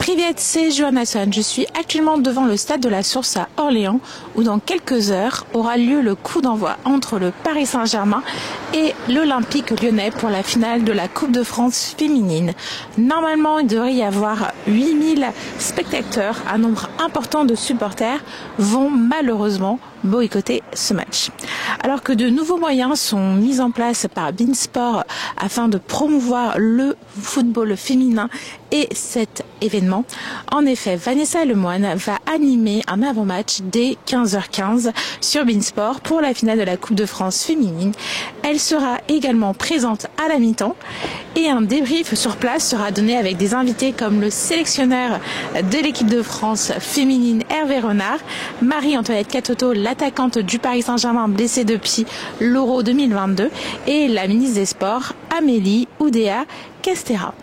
Privet, c'est Johannesson. Je suis actuellement devant le stade de la Source à Orléans où dans quelques heures aura lieu le coup d'envoi entre le Paris Saint-Germain et l'Olympique Lyonnais pour la finale de la Coupe de France féminine. Normalement, il devrait y avoir 8000 spectateurs. Un nombre important de supporters vont malheureusement boycotter ce match. Alors que de nouveaux moyens sont mis en place par Beansport afin de promouvoir le football féminin et cet événement. En effet, Vanessa Lemoine va animer un avant-match dès 15h15 sur Beansport pour la finale de la Coupe de France féminine. Elle sera également présente à la mi-temps et un débrief sur place sera donné avec des invités comme le sélectionneur de l'équipe de France féminine Hervé Renard, Marie-Antoinette Katoto, l'attaquante du Paris Saint-Germain blessée depuis l'Euro 2022 et la ministre des Sports Amélie Oudéa-Castéra.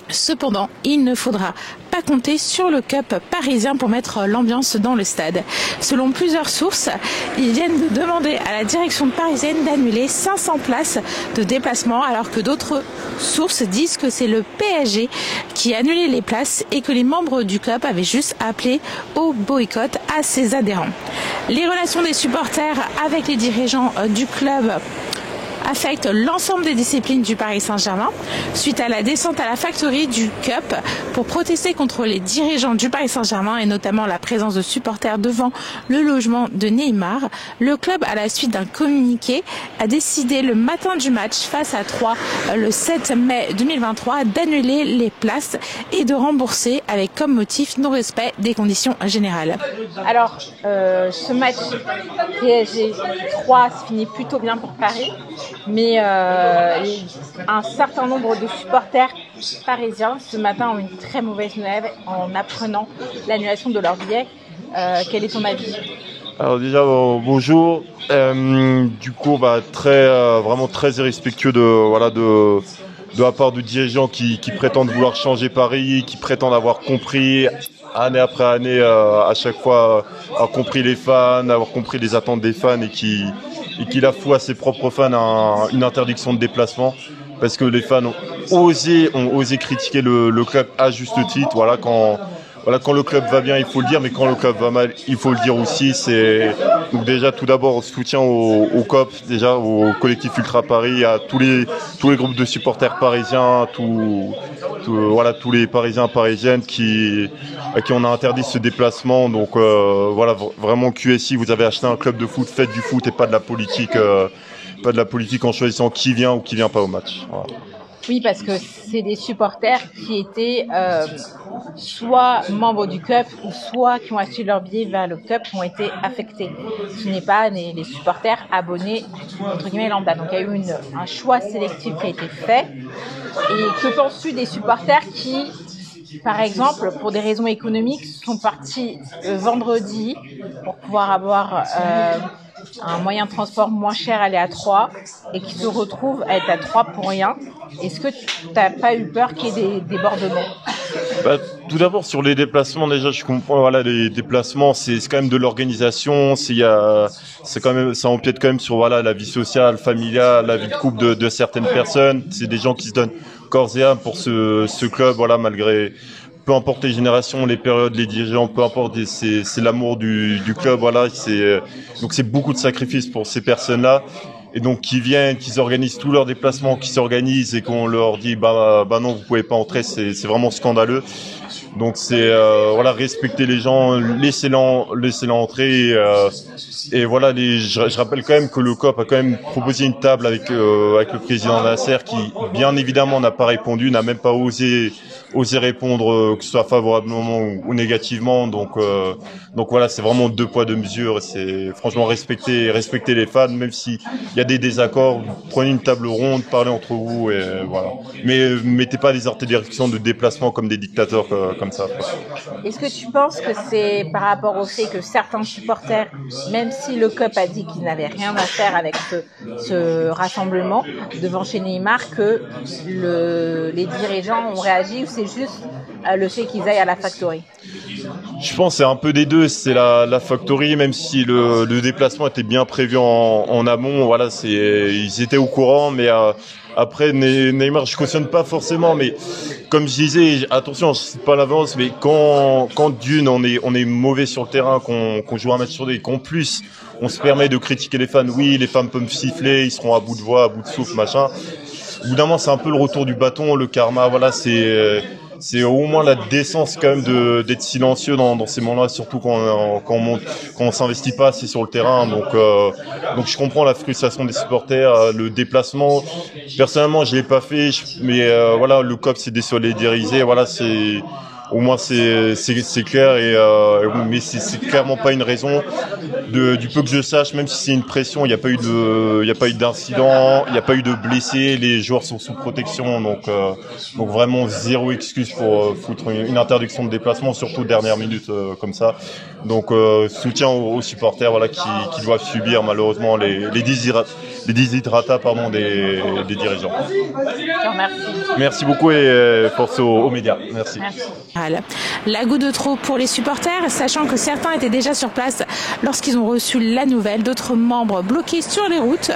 Cependant, il ne faudra pas compter sur le Cup parisien pour mettre l'ambiance dans le stade. Selon plusieurs sources, ils viennent de demander à la direction parisienne d'annuler 500 places de déplacement, alors que d'autres sources disent que c'est le PSG qui a annulé les places et que les membres du Cup avaient juste appelé au boycott à ses adhérents. Les relations des supporters avec les dirigeants du club affecte l'ensemble des disciplines du Paris Saint-Germain. Suite à la descente à la factory du Cup pour protester contre les dirigeants du Paris Saint-Germain et notamment la présence de supporters devant le logement de Neymar, le club, à la suite d'un communiqué, a décidé le matin du match face à Troyes le 7 mai 2023 d'annuler les places et de rembourser avec comme motif non-respect des conditions générales. Alors, ce match PSG-3 se finit plutôt bien pour Paris. Mais un certain nombre de supporters parisiens ce matin ont une très mauvaise nouvelle en apprenant l'annulation de leur billet. Quel est ton avis ? Alors déjà bonjour. Du coup vraiment très irrespectueux de la part de dirigeants qui prétendent vouloir changer Paris, qui prétendent avoir compris année après année à chaque fois avoir compris les fans, avoir compris les attentes des fans et qui affoue à ses propres fans une interdiction de déplacement parce que les fans ont osé critiquer le club à juste titre. Quand le club va bien, il faut le dire, mais quand le club va mal, il faut le dire aussi. Donc déjà tout d'abord soutien au COP, déjà au collectif Ultra Paris, à tous les groupes de supporters parisiens, tous les Parisiens parisiennes à qui on a interdit ce déplacement. Donc vraiment QSI, vous avez acheté un club de foot, faites du foot et pas de la politique en choisissant qui vient ou qui vient pas au match. Voilà. Oui, parce que c'est des supporters qui étaient soit membres du CUP ou soit qui ont acheté leur billet vers le CUP qui ont été affectés. Ce n'est pas les supporters abonnés entre guillemets lambda. Donc il y a eu un choix sélectif qui a été fait. Et que penses-tu des supporters qui, par exemple, pour des raisons économiques, sont partis vendredi pour pouvoir avoir un moyen de transport moins cher, aller à Troyes, et qui se retrouvent à être à Troyes pour rien? Est-ce que tu n'as pas eu peur qu'il y ait des débordements? Tout d'abord, sur les déplacements, déjà, je comprends, les déplacements, c'est quand même de l'organisation, ça empiète quand même sur, la vie sociale, familiale, la vie de couple de certaines personnes. C'est des gens qui se donnent corps et âme pour ce club, malgré, peu importe les générations, les périodes, les dirigeants, peu importe, c'est l'amour du club, donc c'est beaucoup de sacrifices pour ces personnes-là. Et donc qui organisent tous leurs déplacements, qui s'organisent et qu'on leur dit non, vous pouvez pas entrer, c'est vraiment scandaleux. Donc c'est respecter les gens, laissez-les entrer je rappelle quand même que le COP a quand même proposé une table avec le président Nasser qui bien évidemment n'a pas répondu, n'a même pas osé répondre que ce soit favorablement ou négativement. Donc c'est vraiment 2 poids 2 mesures. C'est franchement respecter les fans, même s'il y a des désaccords, prenez une table ronde, parlez entre vous et voilà. Mais mettez pas des interdictions de déplacement comme des dictateurs comme ça. Est-ce que tu penses que c'est par rapport au fait que certains supporters, même si le CUP a dit qu'ils n'avaient rien à faire avec ce rassemblement devant chez Neymar, que les dirigeants ont réagi, ou c'est c'est juste le fait qu'ils aillent à la Factory? Je pense que c'est un peu des deux. C'est la Factory, même si le déplacement était bien prévu en amont. Voilà, ils étaient au courant, mais après Neymar, je cautionne pas forcément, mais comme je disais, attention, c'est pas l'avance, mais quand d'une on est mauvais sur le terrain, qu'on joue un match sur deux, et qu'en plus on se permet de critiquer les fans. Oui, les fans peuvent me siffler, ils seront à bout de voix, à bout de souffle, machin. Au bout d'un moment, c'est un peu le retour du bâton, le karma. Voilà, c'est au moins la décence quand même d'être silencieux dans ces moments-là, surtout quand on s'investit pas assez sur le terrain. Donc je comprends la frustration des supporters, le déplacement. Personnellement, je l'ai pas fait, mais voilà, le COP s'est désolidarisé. Voilà, au moins c'est clair, mais c'est clairement pas une raison. Du peu que je sache, même si c'est une pression, il n'y a pas eu d'incident, il n'y a pas eu de blessés, les joueurs sont sous protection, donc vraiment zéro excuse pour foutre une interdiction de déplacement, surtout dernière minute comme ça. Donc soutien aux supporters, voilà, qui doivent subir malheureusement les déshydratats des dirigeants. Merci beaucoup et force aux médias. Merci. La goutte de trop pour les supporters, sachant que certains étaient déjà sur place lorsqu'ils ont reçu la nouvelle, d'autres membres bloqués sur les routes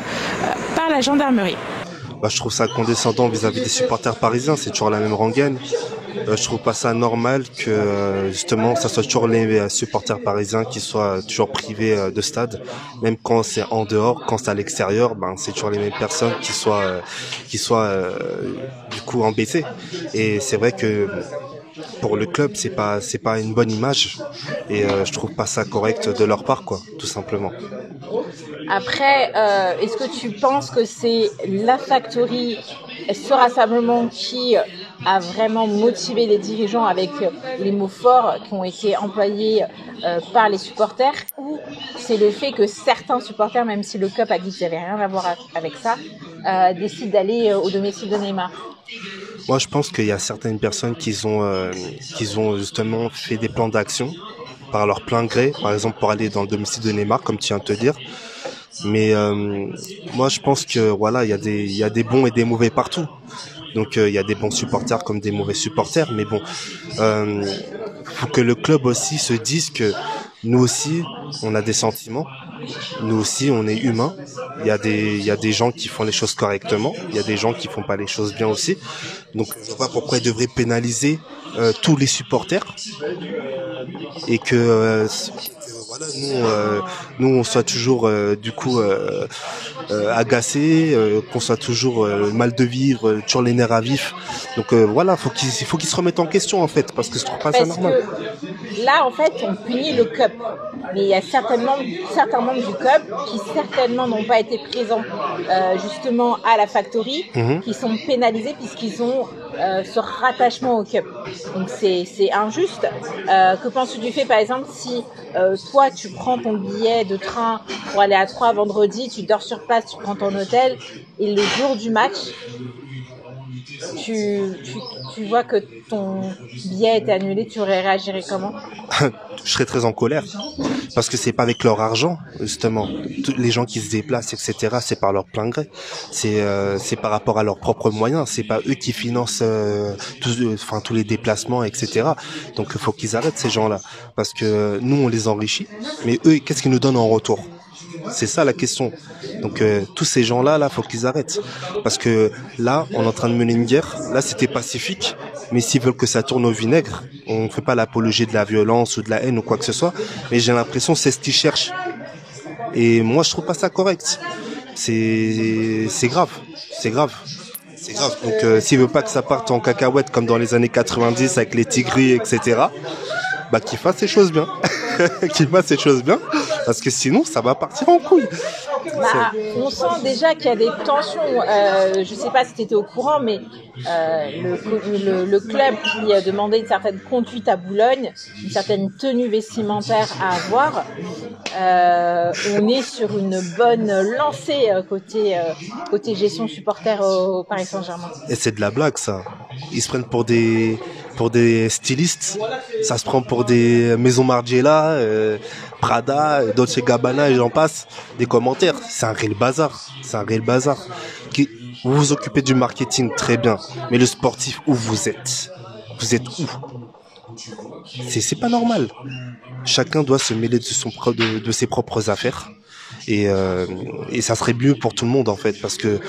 par la gendarmerie. Je trouve ça condescendant vis-à-vis des supporters parisiens, c'est toujours la même rengaine. Je trouve pas ça normal que justement ça soit toujours les supporters parisiens qui soient toujours privés de stade, même quand c'est en dehors, quand c'est à l'extérieur, c'est toujours les mêmes personnes qui soient du coup embêtées. Et c'est vrai que pour le club, c'est pas une bonne image et je trouve pas ça correct de leur part, quoi, tout simplement. Après, est-ce que tu penses que c'est la Factory, ce rassemblement qui a vraiment motivé les dirigeants avec les mots forts qui ont été employés par les supporters, ou c'est le fait que certains supporters, même si le COP a dit qu'il n'y avait rien à voir avec ça, décident d'aller au domicile de Neymar? Moi, je pense qu'il y a certaines personnes qui ont justement fait des plans d'action par leur plein gré, par exemple pour aller dans le domicile de Neymar, comme tu viens de te dire. Mais moi, je pense que voilà, il y a des bons et des mauvais partout. Donc il y a des bons supporters comme des mauvais supporters, mais bon, faut que le club aussi se dise que nous aussi, on a des sentiments. Nous aussi, on est humains. Il y a des gens qui font les choses correctement. Il y a des gens qui font pas les choses bien aussi. Donc, je vois pas pourquoi ils devraient pénaliser tous les supporters et que voilà, nous on soit toujours du coup agacés, qu'on soit toujours mal de vivre, toujours les nerfs à vif. Donc voilà, faut qu'ils se remettent en question en fait, parce que je trouve pas ça normal. Là, en fait, on punit le COP, mais il y a certains membres du COP qui certainement n'ont pas été présents justement à la Factory, qui sont pénalisés puisqu'ils ont ce rattachement au COP. Donc c'est injuste. Que penses-tu du fait, par exemple, si toi tu prends ton billet de train pour aller à Troyes vendredi, tu dors sur place, tu prends ton hôtel, et le jour du match, tu vois que ton billet est annulé, tu réagirais comment? Je serais très en colère parce que c'est pas avec leur argent justement. Les gens qui se déplacent, etc., c'est par leur plein gré. C'est par rapport à leurs propres moyens. C'est pas eux qui financent tous les déplacements, etc. Donc il faut qu'ils arrêtent ces gens-là parce que nous on les enrichit, mais eux qu'est-ce qu'ils nous donnent en retour? C'est ça la question. Donc tous ces gens-là, faut qu'ils arrêtent. Parce que là, on est en train de mener une guerre. Là, c'était pacifique. Mais s'ils veulent que ça tourne au vinaigre, on ne fait pas l'apologie de la violence ou de la haine ou quoi que ce soit. Mais j'ai l'impression que c'est ce qu'ils cherchent. Et moi, je trouve pas ça correct. C'est grave. C'est grave. C'est grave. Donc s'ils veulent pas que ça parte en cacahuète comme dans les années 90 avec les tigris, etc., qu'ils fassent ces choses bien. Qu'ils fassent ces choses bien. Parce que sinon, ça va partir en couille. On sent déjà qu'il y a des tensions. Je sais pas si tu étais au courant, mais le club qui demandait une certaine conduite à Boulogne, une certaine tenue vestimentaire à avoir, on est sur une bonne lancée côté gestion supporter au Paris Saint-Germain. Et c'est de la blague, ça. Ils se prennent pour des stylistes. Ça se prend pour des maisons Margiela, Prada, Dolce Gabbana et j'en passe. Des commentaires. C'est un réel bazar. Vous vous occupez du marketing, très bien. Mais le sportif, où vous êtes? vous êtes où? C'est pas normal. Chacun doit se mêler de ses propres affaires. Et ça serait mieux pour tout le monde, en fait, parce que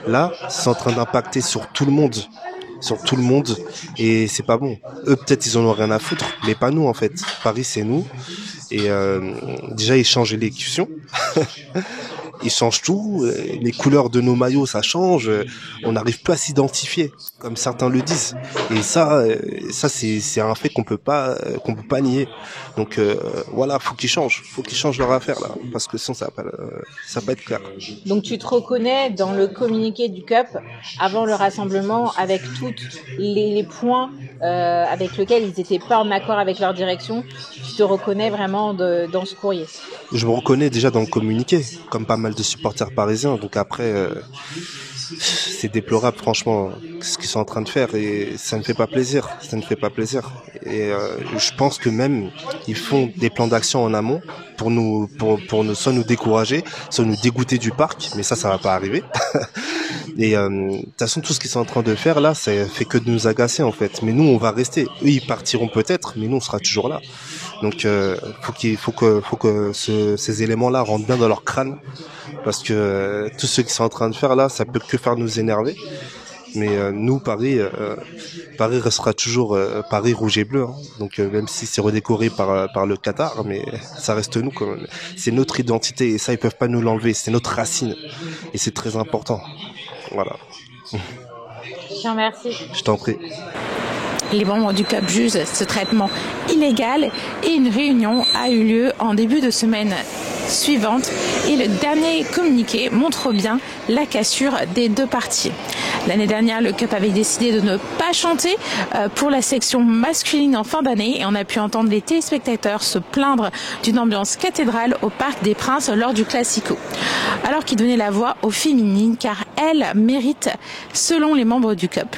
là, c'est en train d'impacter sur tout le monde, et c'est pas bon. Eux, peut-être, ils en ont rien à foutre, mais pas nous, en fait. Paris, c'est nous. Et déjà, ils changent l'élection. Ils changent tout, les couleurs de nos maillots, ça change, on n'arrive plus à s'identifier, comme certains le disent. Et ça c'est un fait qu'on peut pas nier. Donc voilà, faut qu'ils changent leur affaire là, parce que sinon ça va pas être clair. Donc tu te reconnais dans le communiqué du CUP avant le rassemblement avec tous les points avec lesquels ils étaient pas en accord avec leur direction. Tu te reconnais vraiment dans ce courrier? Je me reconnais déjà dans le communiqué, comme pas mal de supporters parisiens. Donc après, c'est déplorable franchement ce qu'ils sont en train de faire et ça ne fait pas plaisir. Et je pense que même ils font des plans d'action en amont pour nous soit nous décourager, soit nous dégoûter du parc. Mais ça va pas arriver. Et de toute façon, tout ce qu'ils sont en train de faire là, ça fait que de nous agacer en fait. Mais nous, on va rester. Eux, ils partiront peut-être, mais nous, on sera toujours là. Donc, faut que ces éléments-là rentrent bien dans leur crâne, parce que tout ce qu'ils sont en train de faire là, ça peut que faire nous énerver. Mais nous, Paris restera toujours Paris rouge et bleu. Hein. Donc même si c'est redécoré par le Qatar, mais ça reste nous quand même. C'est notre identité et ça, ils peuvent pas nous l'enlever. C'est notre racine et c'est très important. Voilà. Je te remercie. Je t'en prie. Les membres du CUP jugent ce traitement illégal et une réunion a eu lieu en début de semaine suivante et le dernier communiqué montre bien la cassure des deux parties. L'année dernière, le CUP avait décidé de ne pas chanter pour la section masculine en fin d'année et on a pu entendre les téléspectateurs se plaindre d'une ambiance cathédrale au Parc des Princes lors du Classico. Alors qu'ils donnaient la voix aux féminines car elles méritent selon les membres du CUP.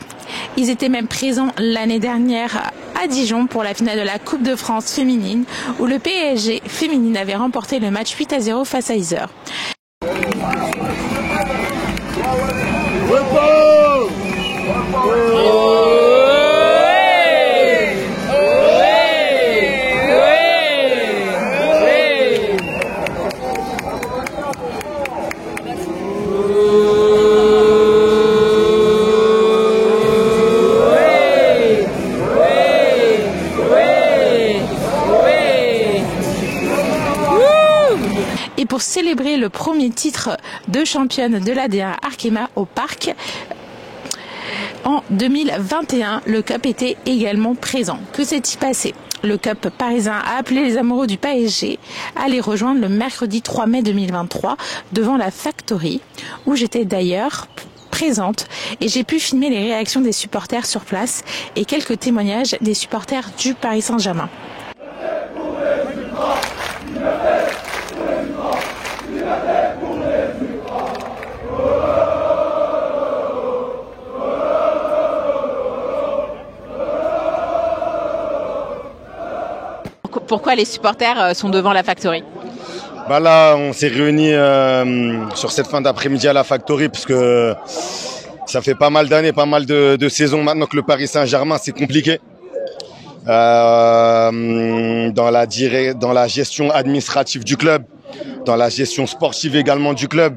Ils étaient même présents l'année dernière à Dijon pour la finale de la Coupe de France féminine où le PSG féminine avait remporté le match 8-0 face à Yzeure. Et pour célébrer le premier titre de championne de l'AD1 Arkema au Parc, en 2021, le CUP était également présent. Que s'est-il passé? Le CUP parisien a appelé les amoureux du PSG à les rejoindre le mercredi 3 mai 2023 devant la Factory, où j'étais d'ailleurs présente et j'ai pu filmer les réactions des supporters sur place et quelques témoignages des supporters du Paris Saint-Germain. Pourquoi les supporters sont devant la Factory? Là, on s'est réunis sur cette fin d'après-midi à la Factory parce que ça fait pas mal d'années, pas mal de saisons maintenant que le Paris Saint-Germain, c'est compliqué. Dans la gestion administrative du club, dans la gestion sportive également du club,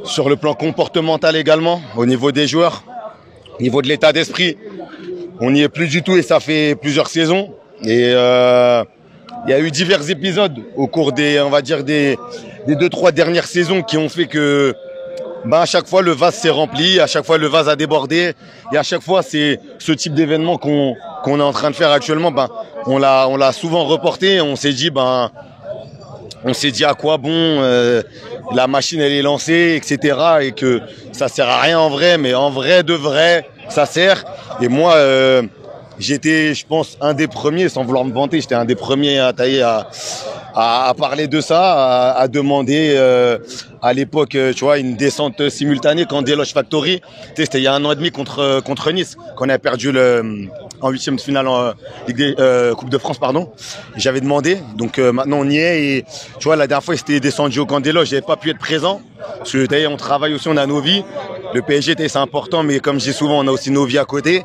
sur le plan comportemental également, au niveau des joueurs, au niveau de l'état d'esprit. On n'y est plus du tout et ça fait plusieurs saisons. Et il y a eu divers épisodes au cours des 2-3 dernières saisons qui ont fait que à chaque fois le vase s'est rempli, à chaque fois le vase a débordé et à chaque fois c'est ce type d'événement qu'on est en train de faire actuellement. On l'a souvent reporté et on s'est dit à quoi bon la machine elle est lancée, etc. et que ça sert à rien en vrai, mais en vrai de vrai ça sert. Et moi j'étais, je pense, un des premiers, sans vouloir me vanter, j'étais un des premiers à parler de ça, à demander à l'époque, tu vois, une descente simultanée quand Deloche Factory. C'était il y a 1 an et demi contre Nice, qu'on a perdu en 8e de finale en Coupe de France, pardon. J'avais demandé, donc maintenant on y est. Et tu vois, la dernière fois, c'était descendu au camp Deloche, j'avais pas pu être présent parce que d'ailleurs on travaille aussi, on a nos vies. Le PSG, c'est important, mais comme je dis souvent, on a aussi nos vies à côté.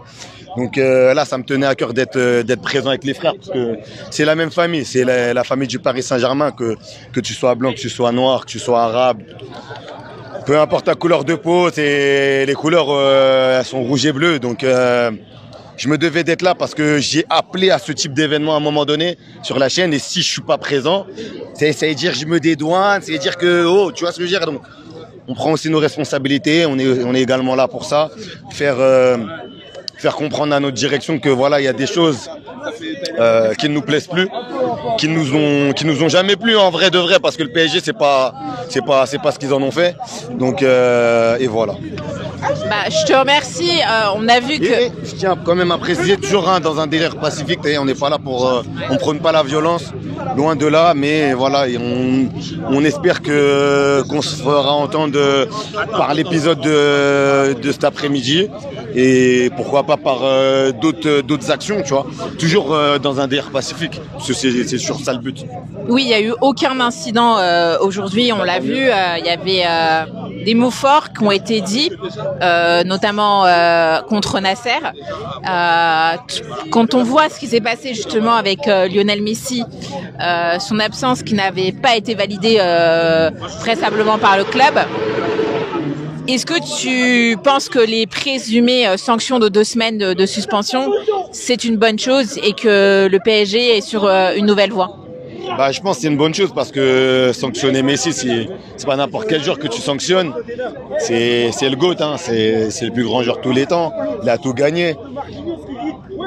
Donc là, ça me tenait à cœur d'être présent avec les frères, parce que c'est la même famille, c'est la famille du Paris Saint-Germain, que tu sois blanc, que tu sois noir, que tu sois arabe. Peu importe ta couleur de peau, les couleurs elles sont rouges et bleues. Donc je me devais d'être là parce que j'ai appelé à ce type d'événement à un moment donné sur la chaîne. Et si je suis pas présent, ça veut dire que je me dédouane, ça veut dire que oh, tu vois ce que je veux dire. Donc on prend aussi nos responsabilités. On est également là pour ça, faire comprendre à notre direction que voilà, il y a des choses qui ne nous plaisent plus, qui nous ont jamais plu en vrai de vrai, parce que le PSG c'est pas ce qu'ils en ont fait. Donc et voilà. Bah, je te remercie. On a vu que. Et je tiens quand même à préciser, toujours dans un délire pacifique. On n'est pas là pour, on prône pas la violence, loin de là. Mais voilà, on espère qu'on se fera entendre par l'épisode de cet après-midi, et pourquoi pas par d'autres actions, tu vois. Toujours dans un délire pacifique. Parce que c'est sur ça le but. Oui, il y a eu aucun incident aujourd'hui. On l'a vu. Il y avait des mots forts qui ont été dits, notamment contre Nasser. Quand on voit ce qui s'est passé justement avec Lionel Messi, son absence qui n'avait pas été validée vraisemblablement par le club, est-ce que tu penses que les présumées sanctions de 2 semaines de suspension, c'est une bonne chose et que le PSG est sur une nouvelle voie? Bah, je pense que c'est une bonne chose, parce que sanctionner Messi, c'est pas n'importe quel joueur que tu sanctionnes. C'est le GOAT, hein. C'est le plus grand joueur de tous les temps. Il a tout gagné.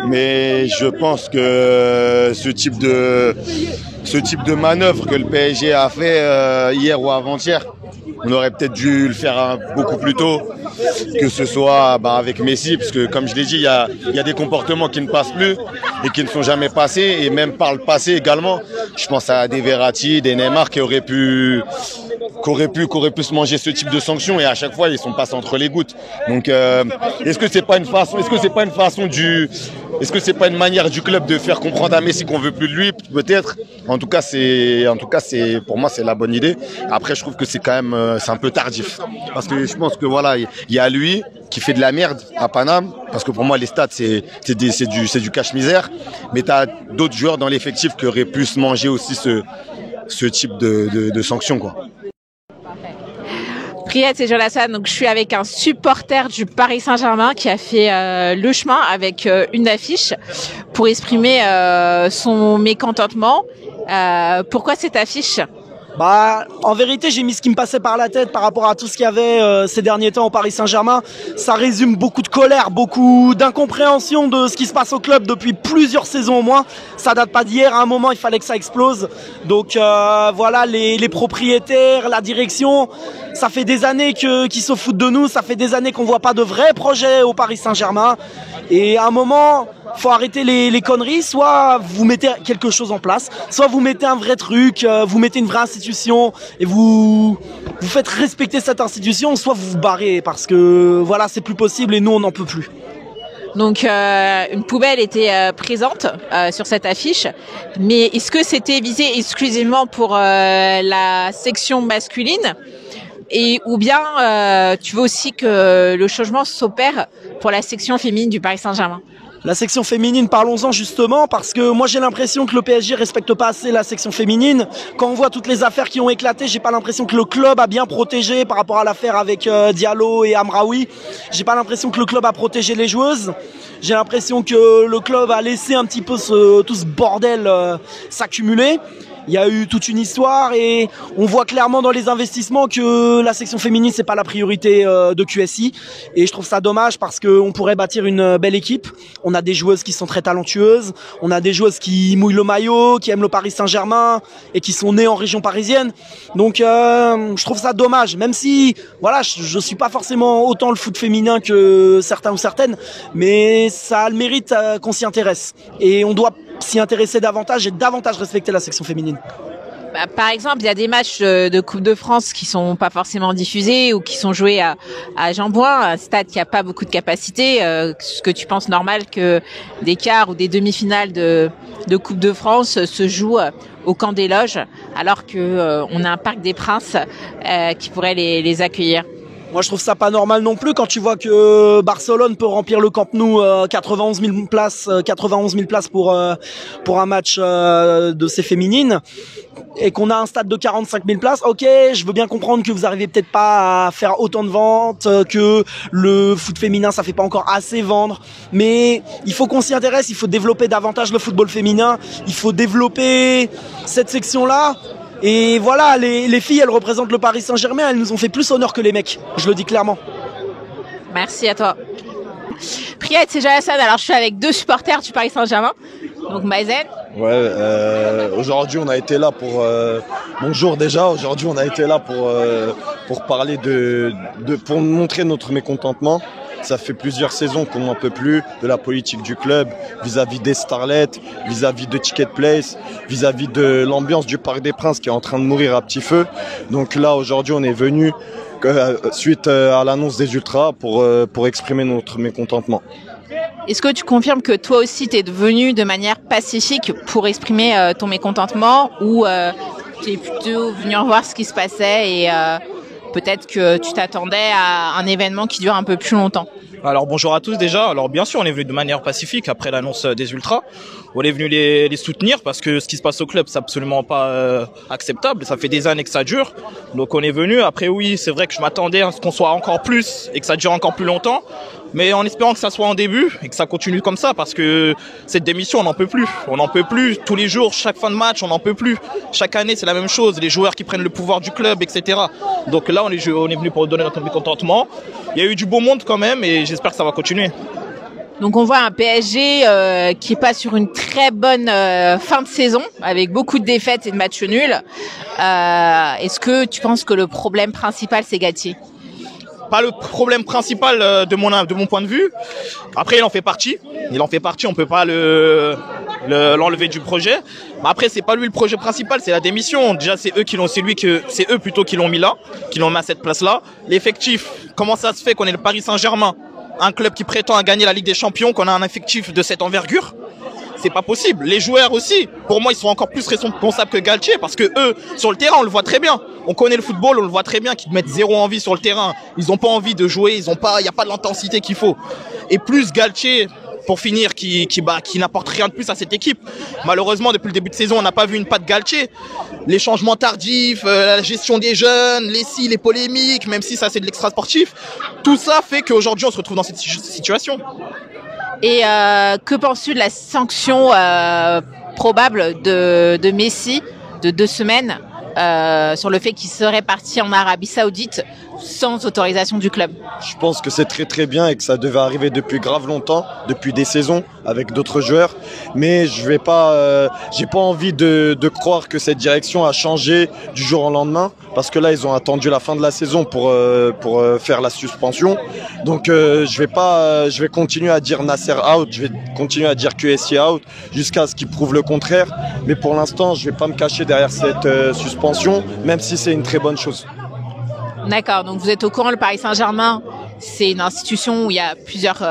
Mais je pense que ce type de manœuvre que le PSG a fait hier ou avant-hier, on aurait peut-être dû le faire beaucoup plus tôt, que ce soit avec Messi, parce que comme je l'ai dit, il y a des comportements qui ne passent plus et qui ne sont jamais passés, et même par le passé également. Je pense à des Verratti, des Neymar qui auraient pu se manger ce type de sanctions, et à chaque fois ils sont passés entre les gouttes. Donc est-ce que c'est pas une manière du club de faire comprendre à Messi qu'on veut plus de lui? Peut-être. En tout cas, pour moi c'est la bonne idée. Après, je trouve que c'est quand même c'est un peu tardif, parce que je pense que voilà, il y a lui qui fait de la merde à Paname, parce que pour moi les stats c'est du cache-misère, mais tu as d'autres joueurs dans l'effectif qui auraient pu se manger aussi ce type de sanctions, quoi. Priyad, c'est Jonathan. Donc, je suis avec un supporter du Paris Saint-Germain qui a fait le chemin avec une affiche pour exprimer son mécontentement. Pourquoi cette affiche? Bah, en vérité, j'ai mis ce qui me passait par la tête par rapport à tout ce qu'il y avait ces derniers temps au Paris Saint-Germain. Ça résume beaucoup de colère, beaucoup d'incompréhension de ce qui se passe au club depuis plusieurs saisons au moins. Ça date pas d'hier. À un moment, il fallait que ça explose. Donc voilà, les propriétaires, la direction, ça fait des années qu'ils se foutent de nous. Ça fait des années qu'on voit pas de vrais projets au Paris Saint-Germain. Et à un moment, faut arrêter les conneries. Soit vous mettez quelque chose en place, soit vous mettez un vrai truc, vous mettez une vraie institution et vous faites respecter cette institution, soit vous vous barrez, parce que voilà, c'est plus possible et nous on n'en peut plus. Donc une poubelle était présente sur cette affiche, mais est-ce que c'était visé exclusivement pour la section masculine, et ou bien tu veux aussi que le changement s'opère pour la section féminine du Paris Saint-Germain? La section féminine, parlons-en justement, parce que moi j'ai l'impression que le PSG respecte pas assez la section féminine. Quand on voit toutes les affaires qui ont éclaté, j'ai pas l'impression que le club a bien protégé par rapport à l'affaire avec Diallo et Amraoui. J'ai pas l'impression que le club a protégé les joueuses. J'ai l'impression que le club a laissé un petit peu tout ce bordel s'accumuler. Il y a eu toute une histoire et on voit clairement dans les investissements que la section féminine c'est pas la priorité de QSI, et je trouve ça dommage parce que on pourrait bâtir une belle équipe. On a des joueuses qui sont très talentueuses, on a des joueuses qui mouillent le maillot, qui aiment le Paris Saint-Germain et qui sont nées en région parisienne. Donc je trouve ça dommage, même si voilà, je suis pas forcément autant le foot féminin que certains ou certaines, mais ça a le mérite qu'on s'y intéresse et on doit s'y intéresser davantage et davantage respecter la section féminine. Bah, par exemple, il y a des matchs de Coupe de France qui sont pas forcément diffusés ou qui sont joués à Jean-Bouin, un stade qui a pas beaucoup de capacité. Ce que tu penses normal que des quarts ou des demi-finales de Coupe de France se jouent au Camp des Loges, alors que on a un Parc des Princes qui pourrait les accueillir? Moi, je trouve ça pas normal non plus quand tu vois que Barcelone peut remplir le Camp Nou 91 000 places pour un match de ces féminines et qu'on a un stade de 45 000 places. Ok, je veux bien comprendre que vous arrivez peut-être pas à faire autant de ventes, que le foot féminin ça fait pas encore assez vendre, mais il faut qu'on s'y intéresse, il faut développer davantage le football féminin, il faut développer cette section-là. Et voilà, les filles, elles représentent le Paris Saint-Germain, elles nous ont fait plus honneur que les mecs, je le dis clairement. Merci à toi. Priyad, c'est Hassan. Alors je suis avec 2 supporters du Paris Saint-Germain, donc Maïzen. Ouais, aujourd'hui on a été là pour bonjour déjà. Aujourd'hui on a été là pour parler pour montrer notre mécontentement. Ça fait plusieurs saisons qu'on n'en peut plus de la politique du club vis-à-vis des starlets, vis-à-vis de Ticket Place, vis-à-vis de l'ambiance du Parc des Princes qui est en train de mourir à petit feu. Donc là aujourd'hui on est venu suite à l'annonce des Ultras pour exprimer notre mécontentement. Est-ce que tu confirmes que toi aussi tu es venu de manière pacifique pour exprimer ton mécontentement ou tu es plutôt venu voir ce qui se passait et peut-être que tu t'attendais à un événement qui dure un peu plus longtemps? Alors bonjour à tous déjà. Alors bien sûr on est venu de manière pacifique après l'annonce des Ultras. On est venu les soutenir parce que ce qui se passe au club c'est absolument pas acceptable. Ça fait des années que ça dure. Donc on est venu. Après oui c'est vrai que je m'attendais à ce qu'on soit encore plus et que ça dure encore plus longtemps. Mais en espérant que ça soit en début et que ça continue comme ça parce que cette démission on n'en peut plus. On n'en peut plus. Tous les jours, chaque fin de match on n'en peut plus. Chaque année c'est la même chose. Les joueurs qui prennent le pouvoir du club etc. Donc là on est venu pour donner notre mécontentement. Il y a eu du beau monde quand même et j'espère que ça va continuer. Donc on voit un PSG qui est pas sur une très bonne fin de saison avec beaucoup de défaites et de matchs nuls. Est-ce que tu penses que le problème principal c'est Galtier? Pas le problème principal de mon point de vue. Après il en fait partie, on peut pas l'enlever du projet. Mais après c'est pas lui le projet principal, c'est la démission. Déjà c'est eux qui l'ont mis là, qui l'ont mis à cette place-là. L'effectif, comment ça se fait qu'on est le Paris Saint-Germain, un club qui prétend à gagner la Ligue des Champions, qu'on a un effectif de cette envergure? C'est pas possible. Les joueurs aussi, pour moi, ils sont encore plus responsables que Galtier parce que eux, sur le terrain, on le voit très bien. On connaît le football, on le voit très bien qu'ils mettent zéro envie sur le terrain. Ils ont pas envie de jouer, il y a pas de l'intensité qu'il faut. Et plus Galtier, pour finir, qui n'apporte rien de plus à cette équipe. Malheureusement, depuis le début de saison, on n'a pas vu une patte Galtier. Les changements tardifs, la gestion des jeunes, les polémiques, même si ça c'est de l'extra sportif, tout ça fait qu'aujourd'hui on se retrouve dans cette situation. Et que penses-tu de la sanction probable de Messi de 2 semaines sur le fait qu'il serait parti en Arabie Saoudite sans autorisation du club? Je pense que c'est très très bien et que ça devait arriver depuis grave longtemps, depuis des saisons avec d'autres joueurs. Mais j'ai pas envie de croire que cette direction a changé du jour au lendemain parce que là ils ont attendu la fin de la saison pour faire la suspension. Donc je vais continuer à dire Nasser out, je vais continuer à dire QSI out jusqu'à ce qu'ils prouvent le contraire. Mais pour l'instant je vais pas me cacher derrière cette suspension, même si c'est une très bonne chose. D'accord, donc vous êtes au courant, le Paris Saint-Germain, c'est une institution où il y a plusieurs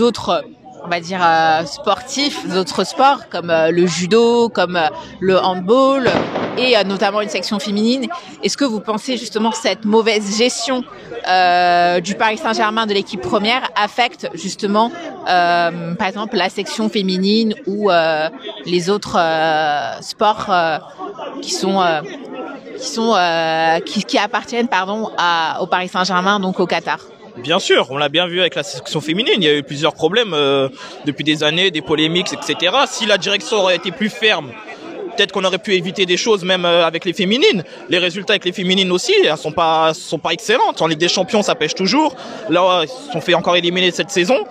autres, on va dire, sportifs, d'autres sports, comme le judo, comme le handball, et notamment une section féminine. Est-ce que vous pensez justement que cette mauvaise gestion du Paris Saint-Germain de l'équipe première affecte justement, par exemple, la section féminine ou les autres sports qui appartiennent au Paris Saint-Germain, donc au Qatar? Bien sûr, on l'a bien vu avec la section féminine, il y a eu plusieurs problèmes depuis des années, des polémiques, etc. Si la direction aurait été plus ferme, peut-être qu'on aurait pu éviter des choses même avec les féminines. Les résultats avec les féminines aussi, elles sont pas excellentes. En Ligue des Champions, ça pêche toujours. Là, ils se sont fait encore éliminer cette saison.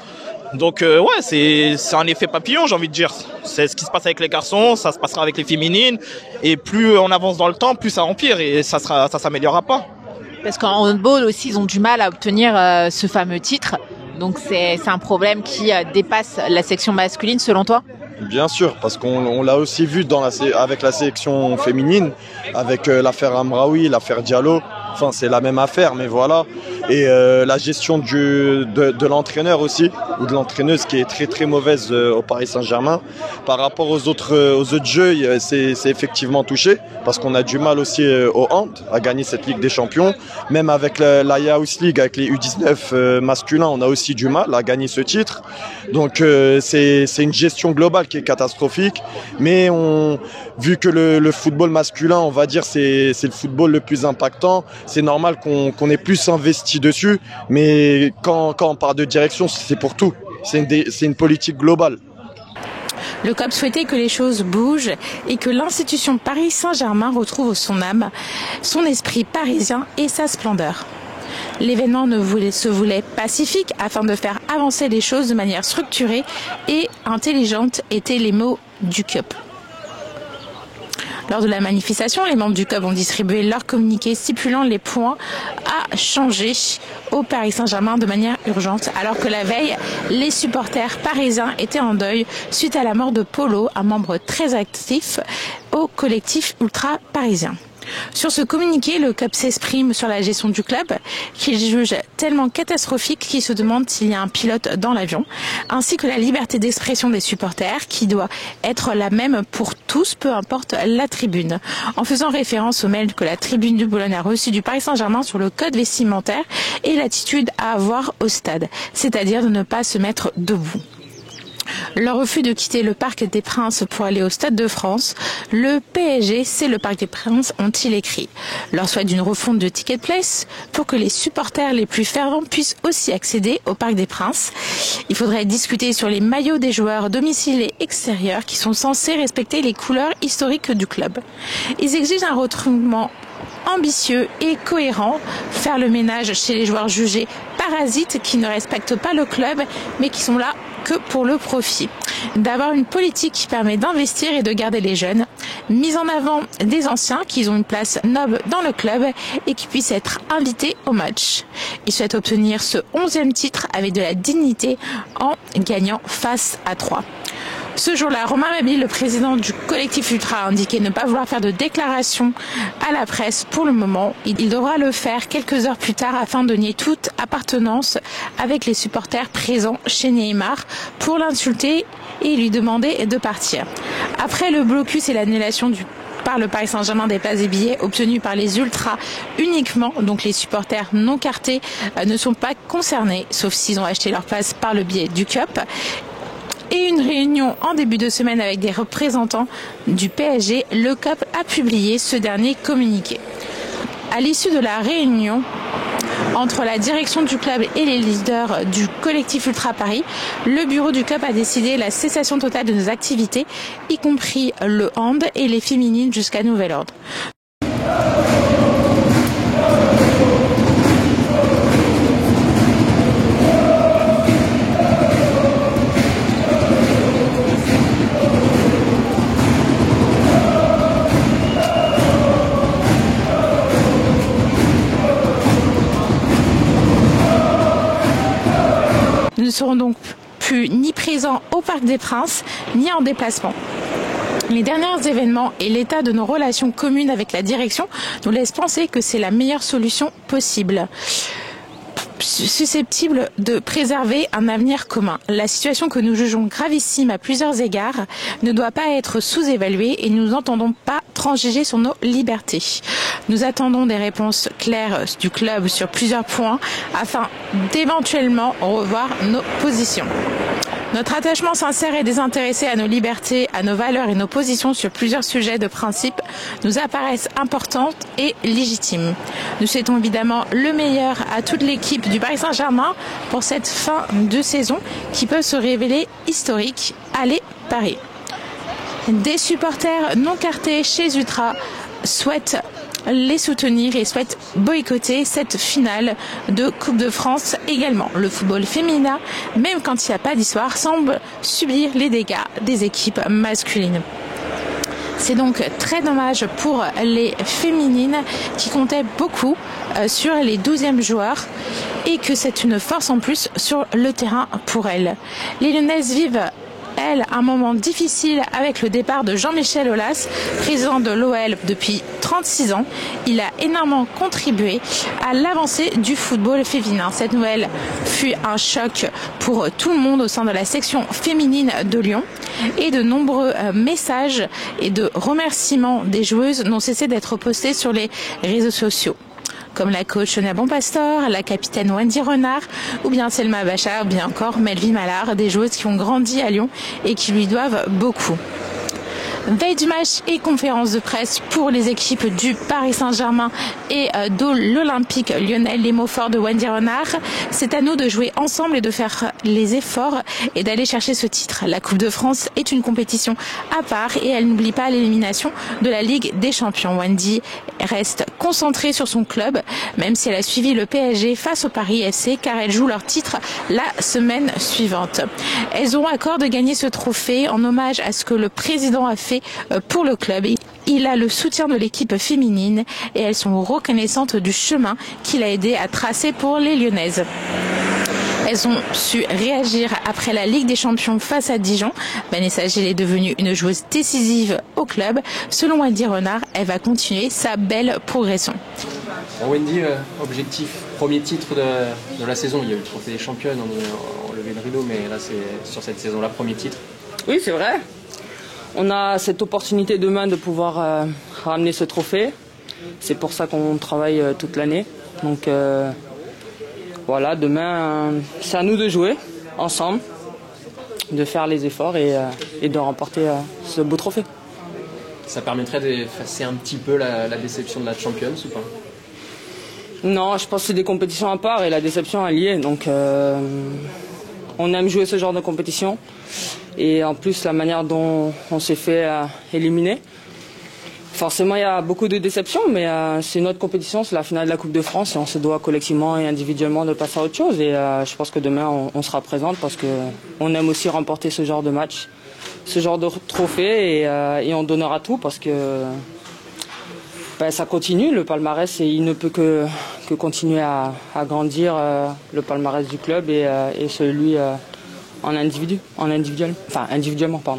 Donc ouais, c'est un effet papillon, j'ai envie de dire. C'est ce qui se passe avec les garçons, ça se passera avec les féminines. Et plus on avance dans le temps, plus ça empire et ça s'améliorera pas. Parce qu'en handball aussi, ils ont du mal à obtenir ce fameux titre. Donc c'est un problème qui dépasse la section masculine, selon toi? Bien sûr, parce qu'on l'a aussi vu avec la sélection féminine, avec l'affaire Amraoui, l'affaire Diallo. Enfin, c'est la même affaire, mais voilà. Et la gestion de l'entraîneur aussi, ou de l'entraîneuse qui est très très mauvaise au Paris Saint-Germain. Par rapport aux autres jeux, c'est effectivement touché, parce qu'on a du mal aussi au hand à gagner cette Ligue des Champions. Même avec la Youth League, avec les U19 masculins, on a aussi du mal à gagner ce titre. Donc c'est une gestion globale qui est catastrophique. Mais vu que le football masculin, on va dire, c'est le football le plus impactant, c'est normal qu'on ait plus investi dessus. Mais quand on parle de direction, c'est pour tout. C'est une politique globale. Le COP souhaitait que les choses bougent et que l'institution Paris Saint-Germain retrouve son âme, son esprit parisien et sa splendeur. L'événement se voulait pacifique afin de faire avancer les choses de manière structurée et intelligente étaient les mots du COP. Lors de la manifestation, les membres du COP ont distribué leur communiqué stipulant les points à changer au Paris Saint-Germain de manière urgente, alors que la veille, les supporters parisiens étaient en deuil suite à la mort de Polo, un membre très actif au collectif ultra parisien. Sur ce communiqué, le COP s'exprime sur la gestion du club, qu'il juge tellement catastrophique qu'il se demande s'il y a un pilote dans l'avion, ainsi que la liberté d'expression des supporters qui doit être la même pour tous, peu importe la tribune. En faisant référence au mail que la tribune du Boulogne a reçu du Paris Saint-Germain sur le code vestimentaire et l'attitude à avoir au stade, c'est-à-dire de ne pas se mettre debout. Leur refus de quitter le Parc des Princes pour aller au Stade de France, le PSG, c'est le Parc des Princes, ont-ils écrit. Leur souhait d'une refonte de Ticket Place pour que les supporters les plus fervents puissent aussi accéder au Parc des Princes. Il faudrait discuter sur les maillots des joueurs domiciliés extérieurs qui sont censés respecter les couleurs historiques du club. Ils exigent un retroulement ambitieux et cohérent, faire le ménage chez les joueurs jugés parasites qui ne respectent pas le club mais qui sont là que pour le profit. D'avoir une politique qui permet d'investir et de garder les jeunes, mise en avant des anciens qui ont une place noble dans le club et qui puissent être invités au match. Ils souhaitent obtenir ce 11e titre avec de la dignité en gagnant face à 3. Ce jour-là, Romain Mabille, le président du collectif Ultra, a indiqué ne pas vouloir faire de déclaration à la presse pour le moment. Il devra le faire quelques heures plus tard afin de nier toute appartenance avec les supporters présents chez Neymar pour l'insulter et lui demander de partir. Après le blocus et l'annulation par le Paris Saint-Germain des places et billets obtenus par les ultras uniquement, donc les supporters non cartés ne sont pas concernés, sauf s'ils ont acheté leur place par le biais du COP. Et une réunion en début de semaine avec des représentants du PSG, le COP a publié ce dernier communiqué. À l'issue de la réunion entre la direction du club et les leaders du collectif Ultra Paris, le bureau du COP a décidé la cessation totale de nos activités, y compris le hand et les féminines jusqu'à nouvel ordre. Nous ne serons donc plus ni présents au Parc des Princes, ni en déplacement. Les derniers événements et l'état de nos relations communes avec la direction nous laissent penser que c'est la meilleure solution possible, susceptible de préserver un avenir commun. La situation que nous jugeons gravissime à plusieurs égards ne doit pas être sous-évaluée et nous n'entendons pas transiger sur nos libertés. Nous attendons des réponses claires du club sur plusieurs points afin d'éventuellement revoir nos positions. Notre attachement sincère et désintéressé à nos libertés, à nos valeurs et nos positions sur plusieurs sujets de principe nous apparaissent importantes et légitimes. Nous souhaitons évidemment le meilleur à toute l'équipe du Paris Saint-Germain pour cette fin de saison qui peut se révéler historique. Allez, Paris! Des supporters non cartés chez Ultra souhaitent les soutenir et souhaitent boycotter cette finale de Coupe de France également. Le football féminin, même quand il n'y a pas d'histoire, semble subir les dégâts des équipes masculines. C'est donc très dommage pour les féminines qui comptaient beaucoup sur les 12e joueurs et que c'est une force en plus sur le terrain pour elles. Les Lyonnaises vivent elle, un moment difficile avec le départ de Jean-Michel Aulas, président de l'OL depuis 36 ans. Il a énormément contribué à l'avancée du football féminin. Cette nouvelle fut un choc pour tout le monde au sein de la section féminine de Lyon et de nombreux messages et de remerciements des joueuses n'ont cessé d'être postés sur les réseaux sociaux, comme la coach Sonia Bonpastor, la capitaine Wendy Renard, ou bien Selma Bachar, ou bien encore Melvie Mallard, des joueuses qui ont grandi à Lyon et qui lui doivent beaucoup. Veille du match et conférence de presse pour les équipes du Paris Saint-Germain et de l'Olympique Lyonnais. Les mots forts de Wendy Renard: c'est à nous de jouer ensemble et de faire les efforts et d'aller chercher ce titre. La Coupe de France est une compétition à part et elle n'oublie pas l'élimination de la Ligue des Champions. Wendy reste concentrée sur son club, même si elle a suivi le PSG face au Paris FC, car elle joue leur titre la semaine suivante. Elles auront à cœur de gagner ce trophée en hommage à ce que le président a fait pour le club. Il a le soutien de l'équipe féminine et elles sont reconnaissantes du chemin qu'il a aidé à tracer pour les Lyonnaises. Elles ont su réagir après la Ligue des Champions face à Dijon. Vanessa Gilles est devenue une joueuse décisive au club. Selon Wendy Renard, elle va continuer sa belle progression. Wendy, objectif, premier titre de la saison. Il y a eu le trophée des championnes, on levé le rideau, mais là c'est sur cette saison-là, premier titre. Oui, c'est vrai. On a cette opportunité demain de pouvoir ramener ce trophée. C'est pour ça qu'on travaille toute l'année. Donc voilà, demain, c'est à nous de jouer ensemble, de faire les efforts et de remporter ce beau trophée. Ça permettrait d'effacer un petit peu la déception de la Champions ou pas? Non, je pense que c'est des compétitions à part et la déception est liée. Donc on aime jouer ce genre de compétition. Et en plus, la manière dont on s'est fait éliminer. Forcément, il y a beaucoup de déceptions, mais c'est une autre compétition, c'est la finale de la Coupe de France et on se doit collectivement et individuellement de passer à autre chose. Et je pense que demain, on sera présente parce qu'on aime aussi remporter ce genre de match, ce genre de trophée et on donnera tout parce que ça continue, le palmarès, et il ne peut que continuer à grandir le palmarès du club et celui individuellement.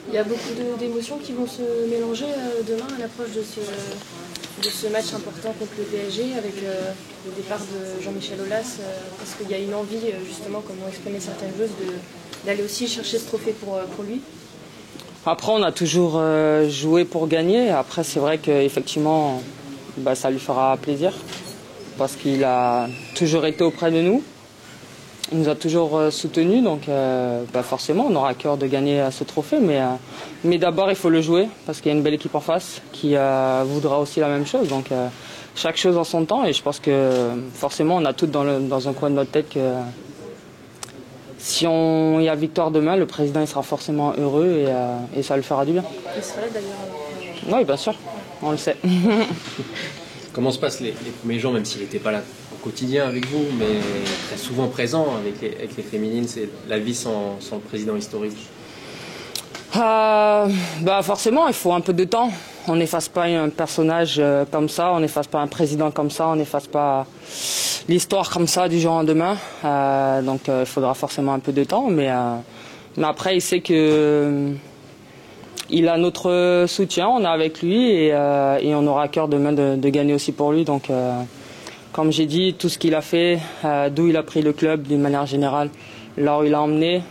Il y a beaucoup d'émotions qui vont se mélanger demain à l'approche de ce match important contre le PSG avec le départ de Jean-Michel Aulas. Parce qu'il y a une envie, justement, comme l'ont exprimé certaines joueuses, d'aller aussi chercher ce trophée pour lui. Après, on a toujours joué pour gagner. Après, c'est vrai qu'effectivement, ça lui fera plaisir parce qu'il a toujours été auprès de nous. Il nous a toujours soutenus, donc forcément on aura à cœur de gagner ce trophée, mais d'abord il faut le jouer parce qu'il y a une belle équipe en face qui voudra aussi la même chose, donc chaque chose en son temps, et je pense que forcément on a tout dans un coin de notre tête que si il y a victoire demain, le président il sera forcément heureux et ça lui fera du bien. Il sera là d'ailleurs. Oui, bien sûr, on le sait. Comment se passent les premiers jours, même s'il n'était pas là au quotidien avec vous, mais très souvent présent avec les féminines, c'est la vie sans le président historique? Forcément, il faut un peu de temps. On n'efface pas un personnage comme ça, on n'efface pas un président comme ça, on n'efface pas l'histoire comme ça du jour au lendemain. Donc il faudra forcément un peu de temps, mais après il sait que il a notre soutien, on est avec lui et on aura à cœur demain de gagner aussi pour lui. Donc comme j'ai dit, tout ce qu'il a fait, d'où il a pris le club d'une manière générale, là où il a emmené,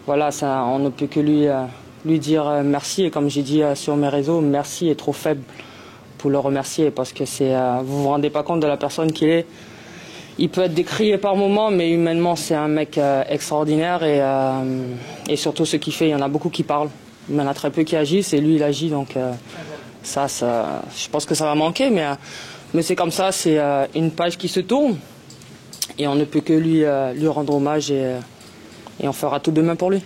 voilà, ça, on ne peut que lui dire merci. Et comme j'ai dit sur mes réseaux, merci est trop faible pour le remercier parce que vous vous rendez pas compte de la personne qu'il est. Il peut être décrié par moments, mais humainement c'est un mec extraordinaire et surtout ce qu'il fait, il y en a beaucoup qui parlent. Il y en a très peu qui agissent et lui il agit, donc ça je pense que ça va manquer, mais c'est comme ça, c'est une page qui se tourne et on ne peut que lui rendre hommage et on fera tout demain pour lui.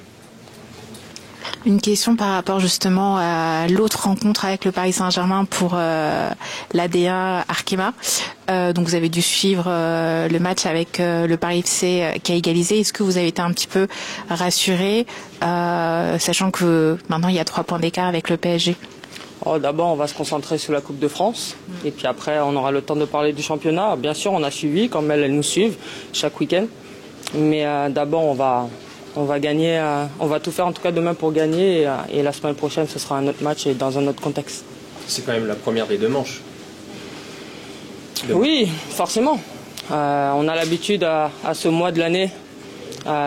Une question par rapport justement à l'autre rencontre avec le Paris Saint-Germain pour l'AD1 Arkema. Donc vous avez dû suivre le match avec le Paris FC qui a égalisé. Est-ce que vous avez été un petit peu rassuré, sachant que maintenant il y a 3 points d'écart avec le PSG? D'abord, on va se concentrer sur la Coupe de France. Et puis après, on aura le temps de parler du championnat. Bien sûr, on a suivi, comme elles nous suivent, chaque week-end. Mais d'abord, on va On va gagner, on va tout faire en tout cas demain pour gagner et la semaine prochaine ce sera un autre match et dans un autre contexte. C'est quand même la première des 2 manches. Oui, forcément. On a l'habitude à ce mois de l'année,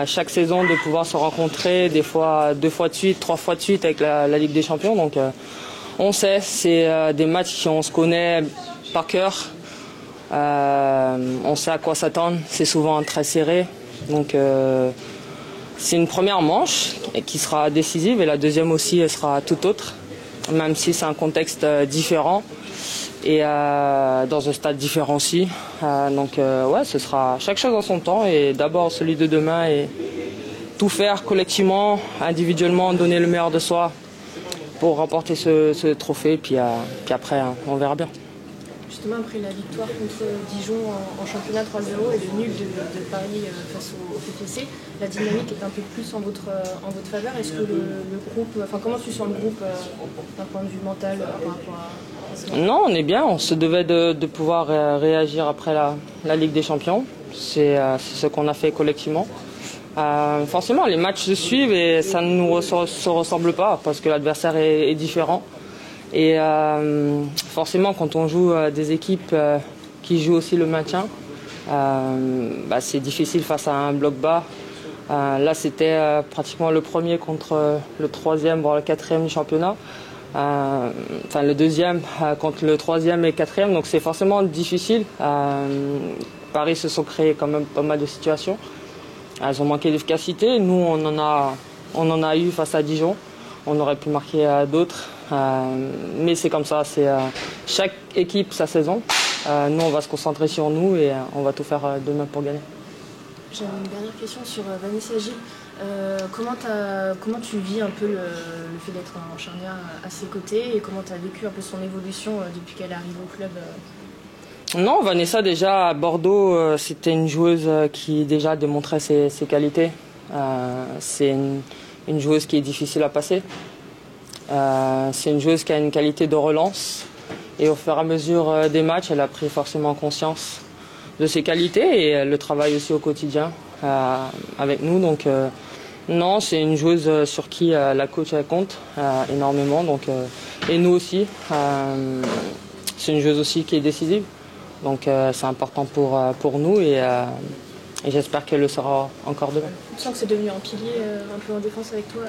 chaque saison, de pouvoir se rencontrer, des fois 2 fois de suite, 3 fois de suite avec la Ligue des Champions. Donc on sait, c'est des matchs qu'on se connaît par cœur. On sait à quoi s'attendre, c'est souvent très serré. Donc c'est une première manche qui sera décisive et la deuxième aussi elle sera tout autre, même si c'est un contexte différent et dans un stade différent aussi. Donc ouais, ce sera chaque chose en son temps et d'abord celui de demain et tout faire collectivement, individuellement, donner le meilleur de soi pour remporter ce trophée. Puis après, on verra bien. Justement, après la victoire contre Dijon en championnat 3-0 et le nul de Paris face au PFC, la dynamique est un peu plus en votre faveur. Est-ce que le groupe, enfin comment tu sens le groupe d'un point de vue mental par rapport à ce match? Non, on est bien. On se devait de pouvoir réagir après la Ligue des Champions. C'est ce qu'on a fait collectivement. Forcément, les matchs se suivent et ça ne nous se ressemble pas parce que l'adversaire est différent. Et forcément, quand on joue des équipes qui jouent aussi le maintien, c'est difficile face à un bloc bas. Là, c'était pratiquement le premier contre le troisième, voire le quatrième du championnat. Enfin, le deuxième contre le troisième et quatrième. Donc, c'est forcément difficile. Paris se sont créés quand même pas mal de situations. Elles ont manqué d'efficacité. Nous, on en a eu face à Dijon. On aurait pu marquer d'autres. Mais c'est comme ça, c'est chaque équipe sa saison. Nous, on va se concentrer sur nous et on va tout faire demain pour gagner. J'avais une dernière question sur Vanessa Gilles. Comment tu vis un peu le fait d'être en charnière à ses côtés et comment tu as vécu un peu son évolution depuis qu'elle est arrivée au club Non, Vanessa déjà à Bordeaux, c'était une joueuse qui déjà démontrait ses qualités. C'est une joueuse qui est difficile à passer. C'est une joueuse qui a une qualité de relance et au fur et à mesure des matchs, elle a pris forcément conscience de ses qualités et elle le travaille aussi au quotidien avec nous. Donc non, c'est une joueuse sur qui la coach elle compte énormément. Donc, et nous aussi, c'est une joueuse aussi qui est décisive. Donc c'est important pour nous et j'espère qu'elle le sera encore demain. Tu sens que c'est devenu un pilier un peu en défense avec toi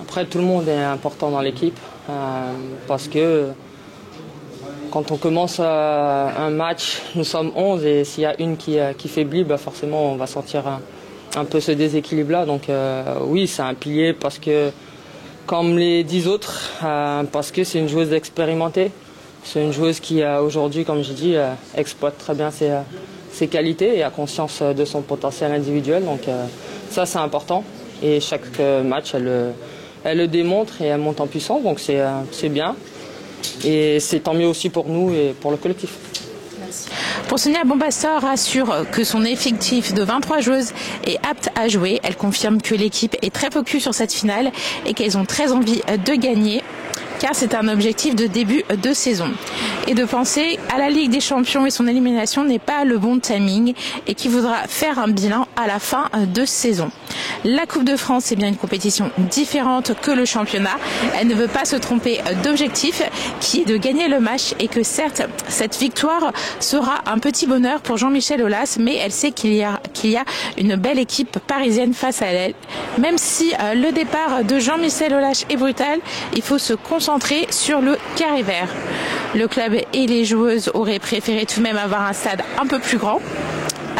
Après, tout le monde est important dans l'équipe parce que quand on commence un match, nous sommes 11 et s'il y a une qui faiblit, forcément on va sentir un peu ce déséquilibre-là. Donc oui, c'est un pilier parce que, comme les 10 autres, parce que c'est une joueuse expérimentée. C'est une joueuse qui aujourd'hui, comme je dis, exploite très bien ses qualités et a conscience de son potentiel individuel. Donc ça, c'est important. Et chaque match, elle le démontre et elle monte en puissance. Donc c'est bien. Et c'est tant mieux aussi pour nous et pour le collectif. Merci. Pour Sonia Bombassor rassure que son effectif de 23 joueuses est apte à jouer. Elle confirme que l'équipe est très focus sur cette finale et qu'elles ont très envie de gagner, car c'est un objectif de début de saison. Et de penser à la Ligue des Champions et son élimination n'est pas le bon timing et qu'il faudra faire un bilan à la fin de saison. La Coupe de France est bien une compétition différente que le championnat. Elle ne veut pas se tromper d'objectif qui est de gagner le match et que certes, cette victoire sera un petit bonheur pour Jean-Michel Aulas, mais elle sait qu'il y a une belle équipe parisienne face à elle. Même si le départ de Jean-Michel Aulas est brutal, il faut se concentrer sur le carré vert. Le club et les joueuses auraient préféré tout de même avoir un stade un peu plus grand,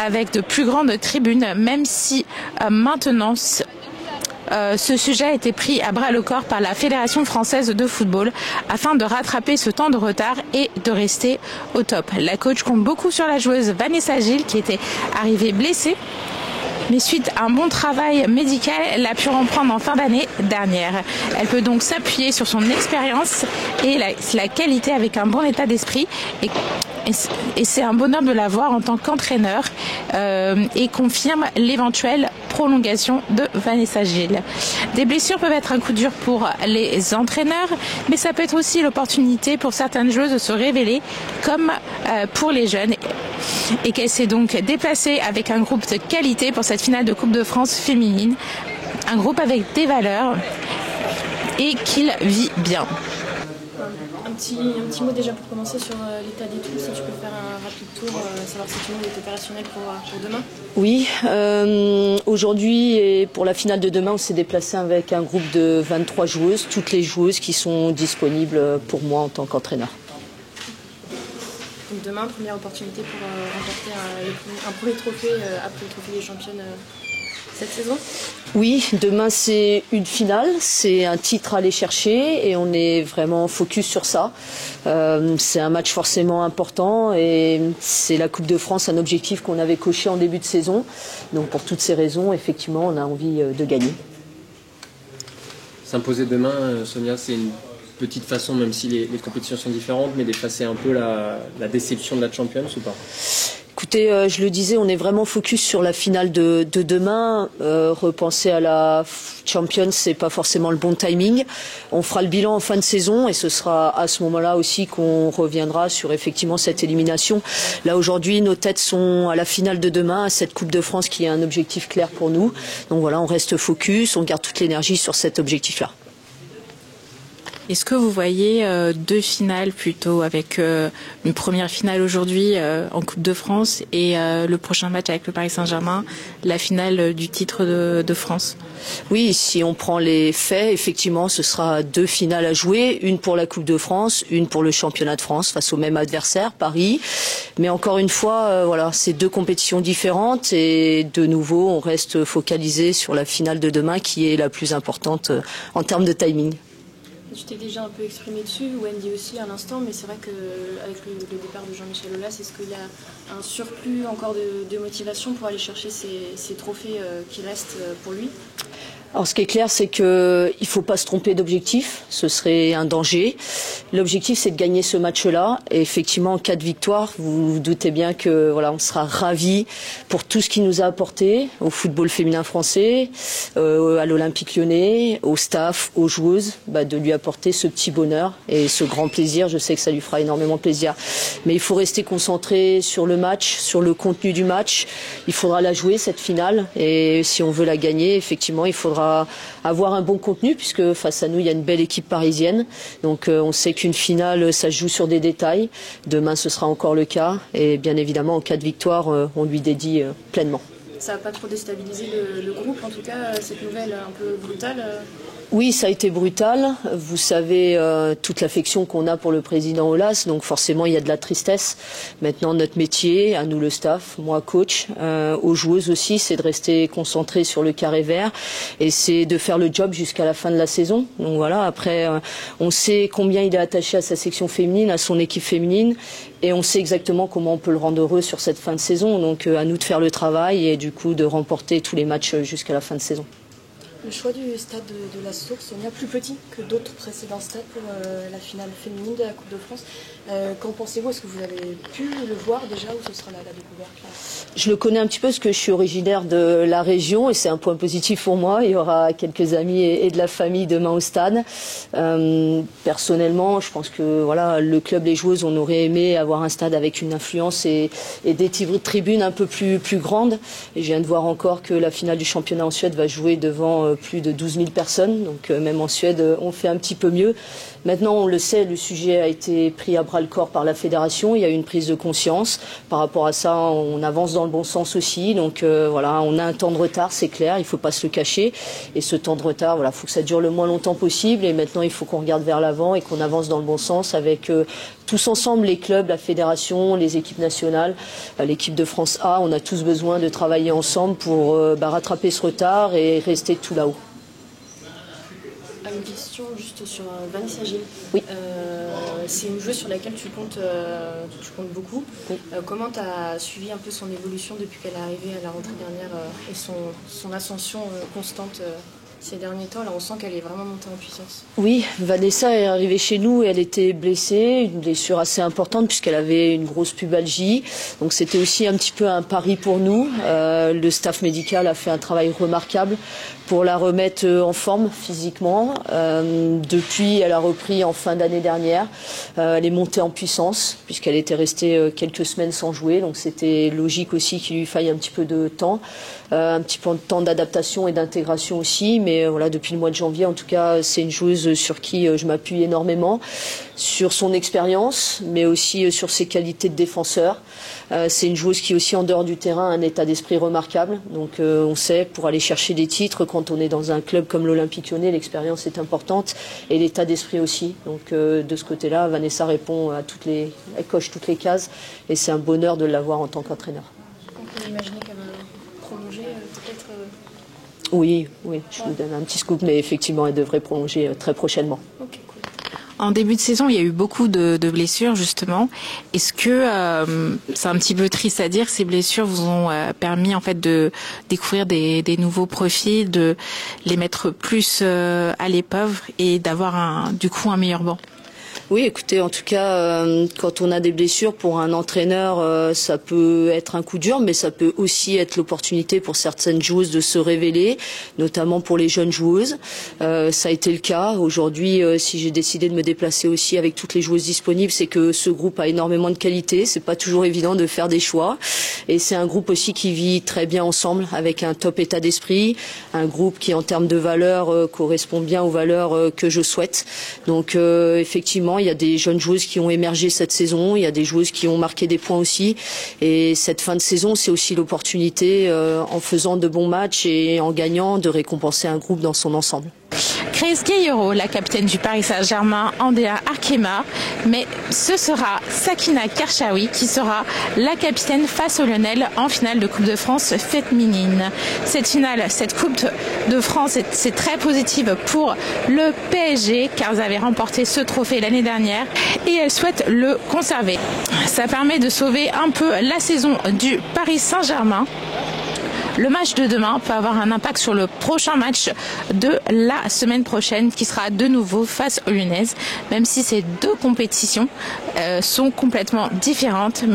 avec de plus grandes tribunes, même si maintenant ce sujet a été pris à bras le corps par la Fédération française de football afin de rattraper ce temps de retard et de rester au top. La coach compte beaucoup sur la joueuse Vanessa Gilles qui était arrivée blessée. Mais suite à un bon travail médical, elle a pu reprendre en fin d'année dernière. Elle peut donc s'appuyer sur son expérience et la qualité avec un bon état d'esprit. Et Et c'est un bonheur de la voir en tant qu'entraîneur et confirme l'éventuelle prolongation de Vanessa Gilles. Des blessures peuvent être un coup dur pour les entraîneurs, mais ça peut être aussi l'opportunité pour certaines joueuses de se révéler, comme pour les jeunes. Et qu'elle s'est donc déplacée avec un groupe de qualité pour cette finale de Coupe de France féminine. Un groupe avec des valeurs et qu'il vit bien. Un petit mot déjà pour commencer sur l'état des troupes, si tu peux faire un rapide tour, savoir si tout le monde est opérationnel pour demain. Oui, aujourd'hui et pour la finale de demain, on s'est déplacé avec un groupe de 23 joueuses, toutes les joueuses qui sont disponibles pour moi en tant qu'entraîneur. Donc demain, première opportunité pour remporter un premier trophée après le trophée des championnes cette saison. Oui, demain c'est une finale, c'est un titre à aller chercher et on est vraiment focus sur ça. C'est un match forcément important et c'est la Coupe de France, un objectif qu'on avait coché en début de saison. Donc pour toutes ces raisons, effectivement, on a envie de gagner. S'imposer demain, Sonia, c'est une petite façon, même si les compétitions sont différentes, mais d'effacer un peu la déception de la Champions ou pas? Écoutez, je le disais, on est vraiment focus sur la finale de demain. Repenser à la Champions, c'est pas forcément le bon timing. On fera le bilan en fin de saison et ce sera à ce moment-là aussi qu'on reviendra sur effectivement cette élimination. Là aujourd'hui, nos têtes sont à la finale de demain, à cette Coupe de France qui est un objectif clair pour nous. Donc voilà, on reste focus, on garde toute l'énergie sur cet objectif-là. Est-ce que vous voyez deux finales plutôt, avec une première finale aujourd'hui en Coupe de France et le prochain match avec le Paris Saint-Germain, la finale du titre de France? Oui, si on prend les faits, effectivement, ce sera deux finales à jouer, une pour la Coupe de France, une pour le championnat de France face au même adversaire, Paris. Mais encore une fois, voilà, c'est deux compétitions différentes et de nouveau, on reste focalisé sur la finale de demain qui est la plus importante en termes de timing. Tu t'es déjà un peu exprimé dessus, Wendy aussi à l'instant, mais c'est vrai qu'avec le départ de Jean-Michel Aulas, est-ce qu'il y a un surplus encore de motivation pour aller chercher ces trophées qui restent pour lui? Alors ce qui est clair, c'est que il faut pas se tromper d'objectif, ce serait un danger. L'objectif, c'est de gagner ce match-là. Et effectivement, en cas de victoire, vous vous doutez bien que voilà, on sera ravis pour tout ce qu'il nous a apporté au football féminin français, à l'Olympique Lyonnais, au staff, aux joueuses, de lui apporter ce petit bonheur et ce grand plaisir. Je sais que ça lui fera énormément plaisir. Mais il faut rester concentré sur le match, sur le contenu du match. Il faudra la jouer cette finale et si on veut la gagner, effectivement, il faudra avoir un bon contenu puisque face à nous il y a une belle équipe parisienne, donc on sait qu'une finale ça se joue sur des détails. Demain ce sera encore le cas et bien évidemment en cas de victoire on lui dédie pleinement. Ça n'a pas trop déstabilisé le groupe, en tout cas cette nouvelle un peu brutale? Oui, ça a été brutal. Vous savez toute l'affection qu'on a pour le président Aulas, donc forcément il y a de la tristesse. Maintenant notre métier, à nous le staff, moi coach, aux joueuses aussi, c'est de rester concentré sur le carré vert et c'est de faire le job jusqu'à la fin de la saison. Donc voilà, après on sait combien il est attaché à sa section féminine, à son équipe féminine et on sait exactement comment on peut le rendre heureux sur cette fin de saison. Donc à nous de faire le travail et du coup de remporter tous les matchs jusqu'à la fin de saison. Le choix du stade de la Source, Sonia, plus petit que d'autres précédents stades pour la finale féminine de la Coupe de France. Qu'en pensez-vous? Est-ce que vous avez pu le voir déjà ou ce sera la découverte là? Je le connais un petit peu parce que je suis originaire de la région et c'est un point positif pour moi. Il y aura quelques amis et de la famille demain au stade. Personnellement, je pense que voilà, le club, les joueuses, on aurait aimé avoir un stade avec une influence et des tribunes un peu plus grandes. Et je viens de voir encore que la finale du championnat en Suède va jouer devant plus de 12 000 personnes. Donc même en Suède, on fait un petit peu mieux. Maintenant, on le sait, le sujet a été pris à bras-le-corps par la fédération. Il y a eu une prise de conscience. Par rapport à ça, on avance dans le bon sens aussi. Donc voilà, on a un temps de retard, c'est clair. Il ne faut pas se le cacher. Et ce temps de retard, voilà, faut que ça dure le moins longtemps possible. Et maintenant, il faut qu'on regarde vers l'avant et qu'on avance dans le bon sens avec tous ensemble, les clubs, la fédération, les équipes nationales, l'équipe de France A. On a tous besoin de travailler ensemble pour rattraper ce retard et rester tout là-haut. Une question juste sur Vanessa Gilles. Oui. C'est une joueuse sur laquelle tu comptes beaucoup. Oui. Comment tu as suivi un peu son évolution depuis qu'elle est arrivée à la rentrée dernière et son ascension constante ces derniers temps. Là, on sent qu'elle est vraiment montée en puissance. Oui, Vanessa est arrivée chez nous et elle était blessée, une blessure assez importante puisqu'elle avait une grosse pubalgie. Donc c'était aussi un petit peu un pari pour nous. Le staff médical a fait un travail remarquable pour la remettre en forme physiquement. Depuis, elle a repris en fin d'année dernière. Elle est montée en puissance puisqu'elle était restée quelques semaines sans jouer. Donc c'était logique aussi qu'il lui faille un petit peu de temps, un petit peu de temps d'adaptation et d'intégration aussi. Mais voilà, depuis le mois de janvier, en tout cas, c'est une joueuse sur qui je m'appuie énormément, sur son expérience, mais aussi sur ses qualités de défenseur. C'est une joueuse qui aussi en dehors du terrain a un état d'esprit remarquable. Donc on sait, pour aller chercher des titres, quand on est dans un club comme l'Olympique Lyonnais, l'expérience est importante et l'état d'esprit aussi. Donc de ce côté-là, Vanessa répond à elle coche toutes les cases et c'est un bonheur de l'avoir en tant qu'entraîneur. On peut imaginer qu'elle va prolonger peut-être Oui, je vous donne un petit scoop, mais effectivement, elle devrait prolonger très prochainement. Ok, cool. En début de saison, il y a eu beaucoup de blessures, justement. Est-ce que, c'est un petit peu triste à dire, ces blessures vous ont permis en fait de découvrir des nouveaux profils, de les mettre plus à l'épreuve et d'avoir du coup un meilleur banc? Oui, écoutez, en tout cas, quand on a des blessures, pour un entraîneur, ça peut être un coup dur, mais ça peut aussi être l'opportunité pour certaines joueuses de se révéler, notamment pour les jeunes joueuses. Ça a été le cas. Aujourd'hui, si j'ai décidé de me déplacer aussi avec toutes les joueuses disponibles, c'est que ce groupe a énormément de qualité. C'est pas toujours évident de faire des choix. Et c'est un groupe aussi qui vit très bien ensemble, avec un top état d'esprit. Un groupe qui, en termes de valeurs, correspond bien aux valeurs que je souhaite. Donc, effectivement, il y a des jeunes joueuses qui ont émergé cette saison, il y a des joueuses qui ont marqué des points aussi. Et cette fin de saison, c'est aussi l'opportunité, en faisant de bons matchs et en gagnant, de récompenser un groupe dans son ensemble. Grace Gayero, la capitaine du Paris Saint-Germain, Andea Arkema, mais ce sera Sakina Karchaoui qui sera la capitaine face aux Lyonnais en finale de Coupe de France féminine. Cette finale, cette Coupe de France, c'est très positive pour le PSG car ils avaient remporté ce trophée l'année dernière et elles souhaitent le conserver. Ça permet de sauver un peu la saison du Paris Saint-Germain. Le match de demain peut avoir un impact sur le prochain match de la semaine prochaine qui sera de nouveau face aux Lyonnaises, même si ces deux compétitions sont complètement différentes.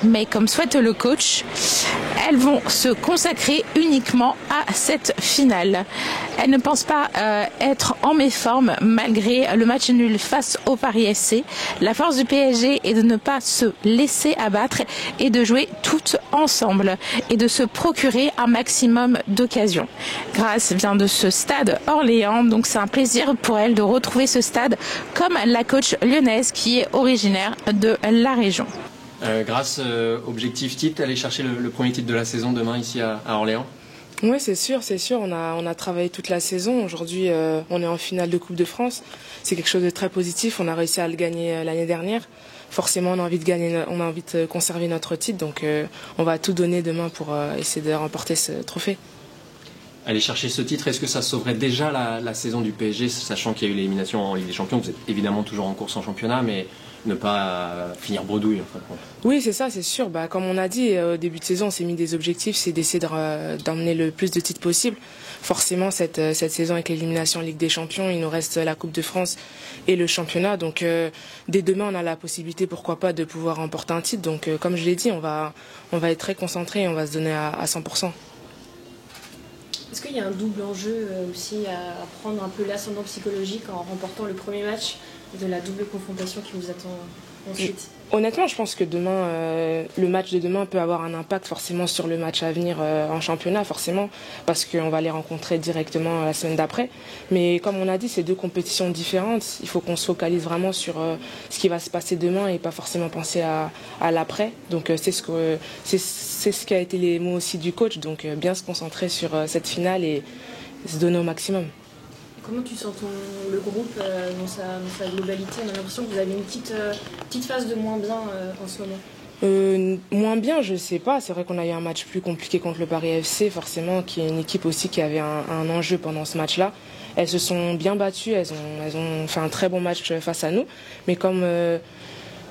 Mais comme souhaite le coach, elles vont se consacrer uniquement à cette finale. Elles ne pensent pas être en méforme malgré le match nul face au Paris FC. La force du PSG est de ne pas se laisser abattre et de jouer toutes ensemble et de se procurer un maximum d'occasions. Grace vient de ce stade Orléans, donc c'est un plaisir pour elle de retrouver ce stade comme la coach lyonnaise qui est originaire de la région. Grace, objectif titre, aller chercher le premier titre de la saison demain ici à Orléans? Oui, c'est sûr. On a travaillé toute la saison. Aujourd'hui, on est en finale de Coupe de France. C'est quelque chose de très positif. On a réussi à le gagner l'année dernière. Forcément, on a envie de conserver notre titre. Donc, on va tout donner demain pour essayer de remporter ce trophée. Aller chercher ce titre, est-ce que ça sauverait déjà la saison du PSG, sachant qu'il y a eu l'élimination en Ligue des Champions? Vous êtes évidemment toujours en course en championnat, mais ne pas finir bredouille en fin de compte. Oui, c'est ça, c'est sûr. Comme on a dit au début de saison, on s'est mis des objectifs, c'est d'essayer d'emmener le plus de titres possible. Forcément, cette saison avec l'élimination en Ligue des Champions, il nous reste la Coupe de France et le championnat. Donc, dès demain, on a la possibilité, pourquoi pas, de pouvoir remporter un titre. Donc, comme je l'ai dit, on va être très concentré et on va se donner à 100%. Est-ce qu'il y a un double enjeu aussi à prendre un peu l'ascendant psychologique en remportant le premier match de la double confrontation qui vous attend ensuite? Honnêtement, je pense que demain, le match de demain peut avoir un impact forcément sur le match à venir en championnat, forcément, parce qu'on va les rencontrer directement la semaine d'après. Mais comme on a dit, c'est deux compétitions différentes. Il faut qu'on se focalise vraiment sur ce qui va se passer demain et pas forcément penser à l'après. Donc c'est ce qui a été les mots aussi du coach. Donc bien se concentrer sur cette finale et se donner au maximum. Comment tu sens le groupe dans sa globalité? On a l'impression que vous avez une petite phase de moins bien en ce moment. Moins bien, je sais pas. C'est vrai qu'on a eu un match plus compliqué contre le Paris FC, forcément, qui est une équipe aussi qui avait un enjeu pendant ce match-là. Elles se sont bien battues, elles ont fait un très bon match face à nous. Mais comme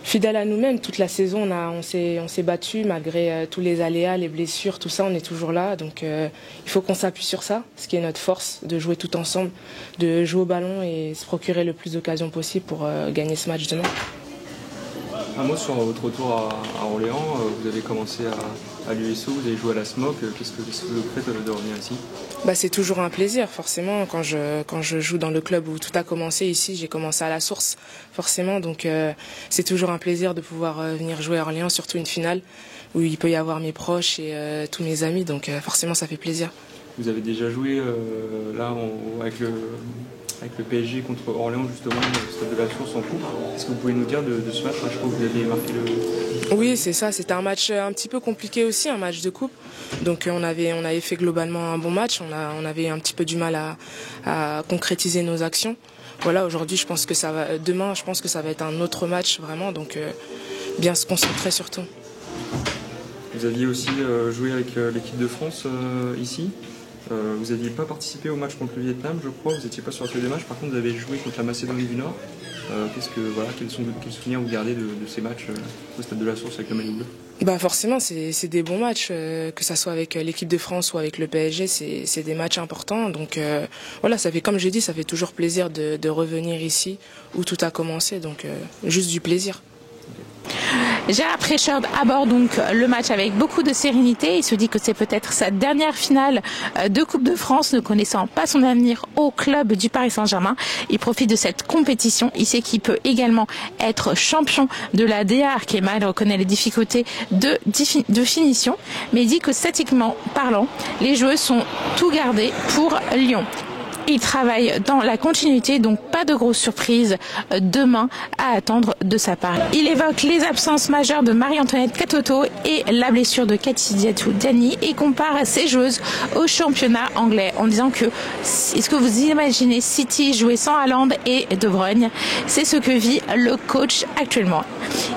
fidèles à nous-mêmes. Toute la saison, on s'est battu malgré tous les aléas, les blessures, tout ça, on est toujours là. Donc il faut qu'on s'appuie sur ça, ce qui est notre force, de jouer tout ensemble, de jouer au ballon et se procurer le plus d'occasions possible pour gagner ce match demain. Un mot sur votre retour à Orléans. Vous avez commencé à l'USO, vous avez joué à la SMOC. Qu'est-ce que vous faites de revenir ici? C'est toujours un plaisir, forcément. Quand je joue dans le club où tout a commencé, ici, j'ai commencé à la source, forcément. Donc c'est toujours un plaisir de pouvoir venir jouer à Orléans, surtout une finale où il peut y avoir mes proches et tous mes amis. Donc forcément, ça fait plaisir. Vous avez déjà joué là avec le PSG contre Orléans, justement, au stade de la Source en coupe. Est-ce que vous pouvez nous dire de ce match? Je crois que vous aviez marqué le... Oui, c'est ça. C'était un match un petit peu compliqué aussi, un match de coupe. Donc on avait fait globalement un bon match. On avait un petit peu du mal à concrétiser nos actions. Voilà, aujourd'hui, demain, je pense que ça va être un autre match, vraiment. Donc bien se concentrer surtout. Vous aviez aussi joué avec l'équipe de France ici. Vous n'aviez pas participé au match contre le Vietnam, je crois. Vous n'étiez pas sur la feuille des matchs. Par contre, vous avez joué contre la Macédonie du Nord. Quels souvenirs vous gardez de ces matchs au stade de la Source avec le maillot bleu? Forcément, c'est des bons matchs, que ça soit avec l'équipe de France ou avec le PSG, c'est des matchs importants. Donc voilà, ça fait, comme j'ai dit, ça fait toujours plaisir de revenir ici où tout a commencé. Donc juste du plaisir. Gérard Préchard aborde donc le match avec beaucoup de sérénité. Il se dit que c'est peut-être sa dernière finale de Coupe de France, ne connaissant pas son avenir au club du Paris Saint-Germain. Il profite de cette compétition. Il sait qu'il peut également être champion de la DA Arkema. Il reconnaît les difficultés de finition, mais il dit que statiquement parlant, les joueurs sont tout gardés pour Lyon. Il travaille dans la continuité, donc pas de grosses surprises demain à attendre de sa part. Il évoque les absences majeures de Marie-Antoinette Katoto et la blessure de Katidiatou Diani et compare ses joueuses au championnat anglais en disant que, est-ce que vous imaginez City jouer sans Haaland et De Bruyne? C'est ce que vit le coach actuellement.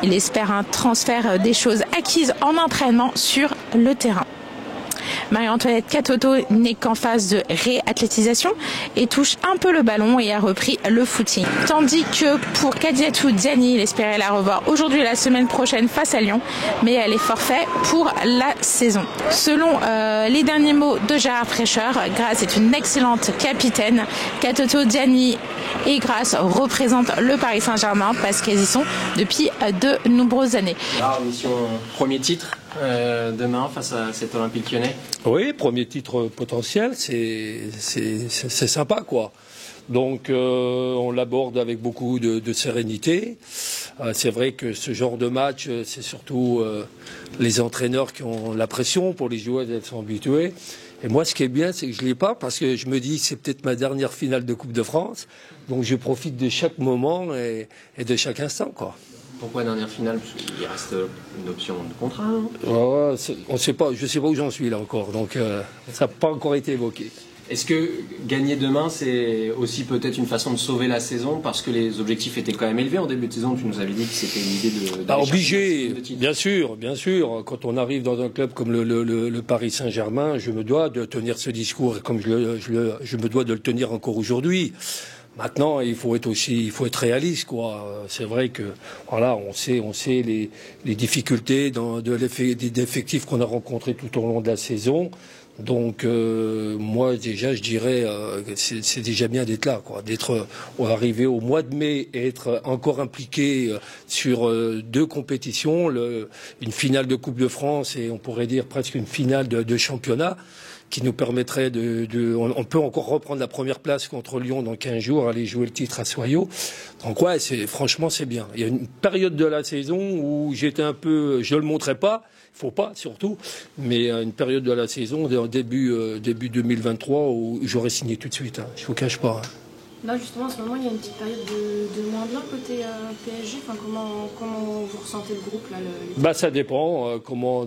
Il espère un transfert des choses acquises en entraînement sur le terrain. Marie-Antoinette Katoto n'est qu'en phase de réathlétisation et touche un peu le ballon et a repris le footing. Tandis que pour Kadiatou Diani, il espérait la revoir aujourd'hui et la semaine prochaine face à Lyon, mais elle est forfait pour la saison. Selon les derniers mots de Gérard Précheur, Grace est une excellente capitaine. Katoto Diani et Grace représentent le Paris Saint-Germain parce qu'elles y sont depuis de nombreuses années. Alors, mission premier titre demain face à cet Olympique Lyonnais. Oui, premier titre potentiel, c'est sympa quoi. Donc on l'aborde avec beaucoup de sérénité. C'est vrai que ce genre de match, c'est surtout les entraîneurs qui ont la pression. Pour les joueurs, elles sont habitués. Et moi, ce qui est bien, c'est que je l'ai pas parce que je me dis que c'est peut-être ma dernière finale de Coupe de France. Donc je profite de chaque moment et de chaque instant, quoi. Pourquoi dernière finale? Parce qu'il reste une option de contrat. On sait pas, je sais pas où j'en suis là encore. Donc ça n'a pas encore été évoqué. Est-ce que gagner demain, c'est aussi peut-être une façon de sauver la saison parce que les objectifs étaient quand même élevés en début de saison? Tu nous avais dit que c'était une idée de... obligé, bien sûr. Quand on arrive dans un club comme le Paris Saint-Germain, je me dois de tenir ce discours, comme je me dois de le tenir encore aujourd'hui. Maintenant, il faut être réaliste, quoi. C'est vrai que, voilà, on sait les difficultés des effectifs qu'on a rencontrés tout au long de la saison. Donc, moi, déjà, je dirais, c'est déjà bien d'être là, quoi. D'être arrivé au mois de mai et être encore impliqué sur deux compétitions, une finale de Coupe de France et on pourrait dire presque une finale de championnat, qui nous permettrait on peut encore reprendre la première place contre Lyon dans 15 jours, aller jouer le titre à Soyaux. Donc ouais, franchement, c'est bien. Il y a une période de la saison où j'étais un peu, je le montrais pas, il faut pas surtout, mais une période de la saison, début 2023, où j'aurais signé tout de suite, hein. Je vous cache pas. Hein. Là, justement, en ce moment, il y a une petite période de moins bien côté PSG. Enfin, comment vous ressentez le groupe là, Ça dépend. Moi,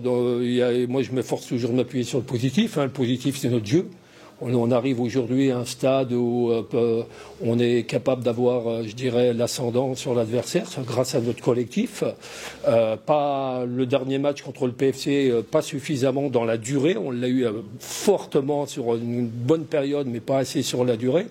je m'efforce toujours de m'appuyer sur le positif. Hein. Le positif, c'est notre jeu. On arrive aujourd'hui à un stade où on est capable d'avoir, je dirais, l'ascendant sur l'adversaire grâce à notre collectif. Pas le dernier match contre le PFC, pas suffisamment dans la durée. On l'a eu fortement sur une bonne période, mais pas assez sur la durée.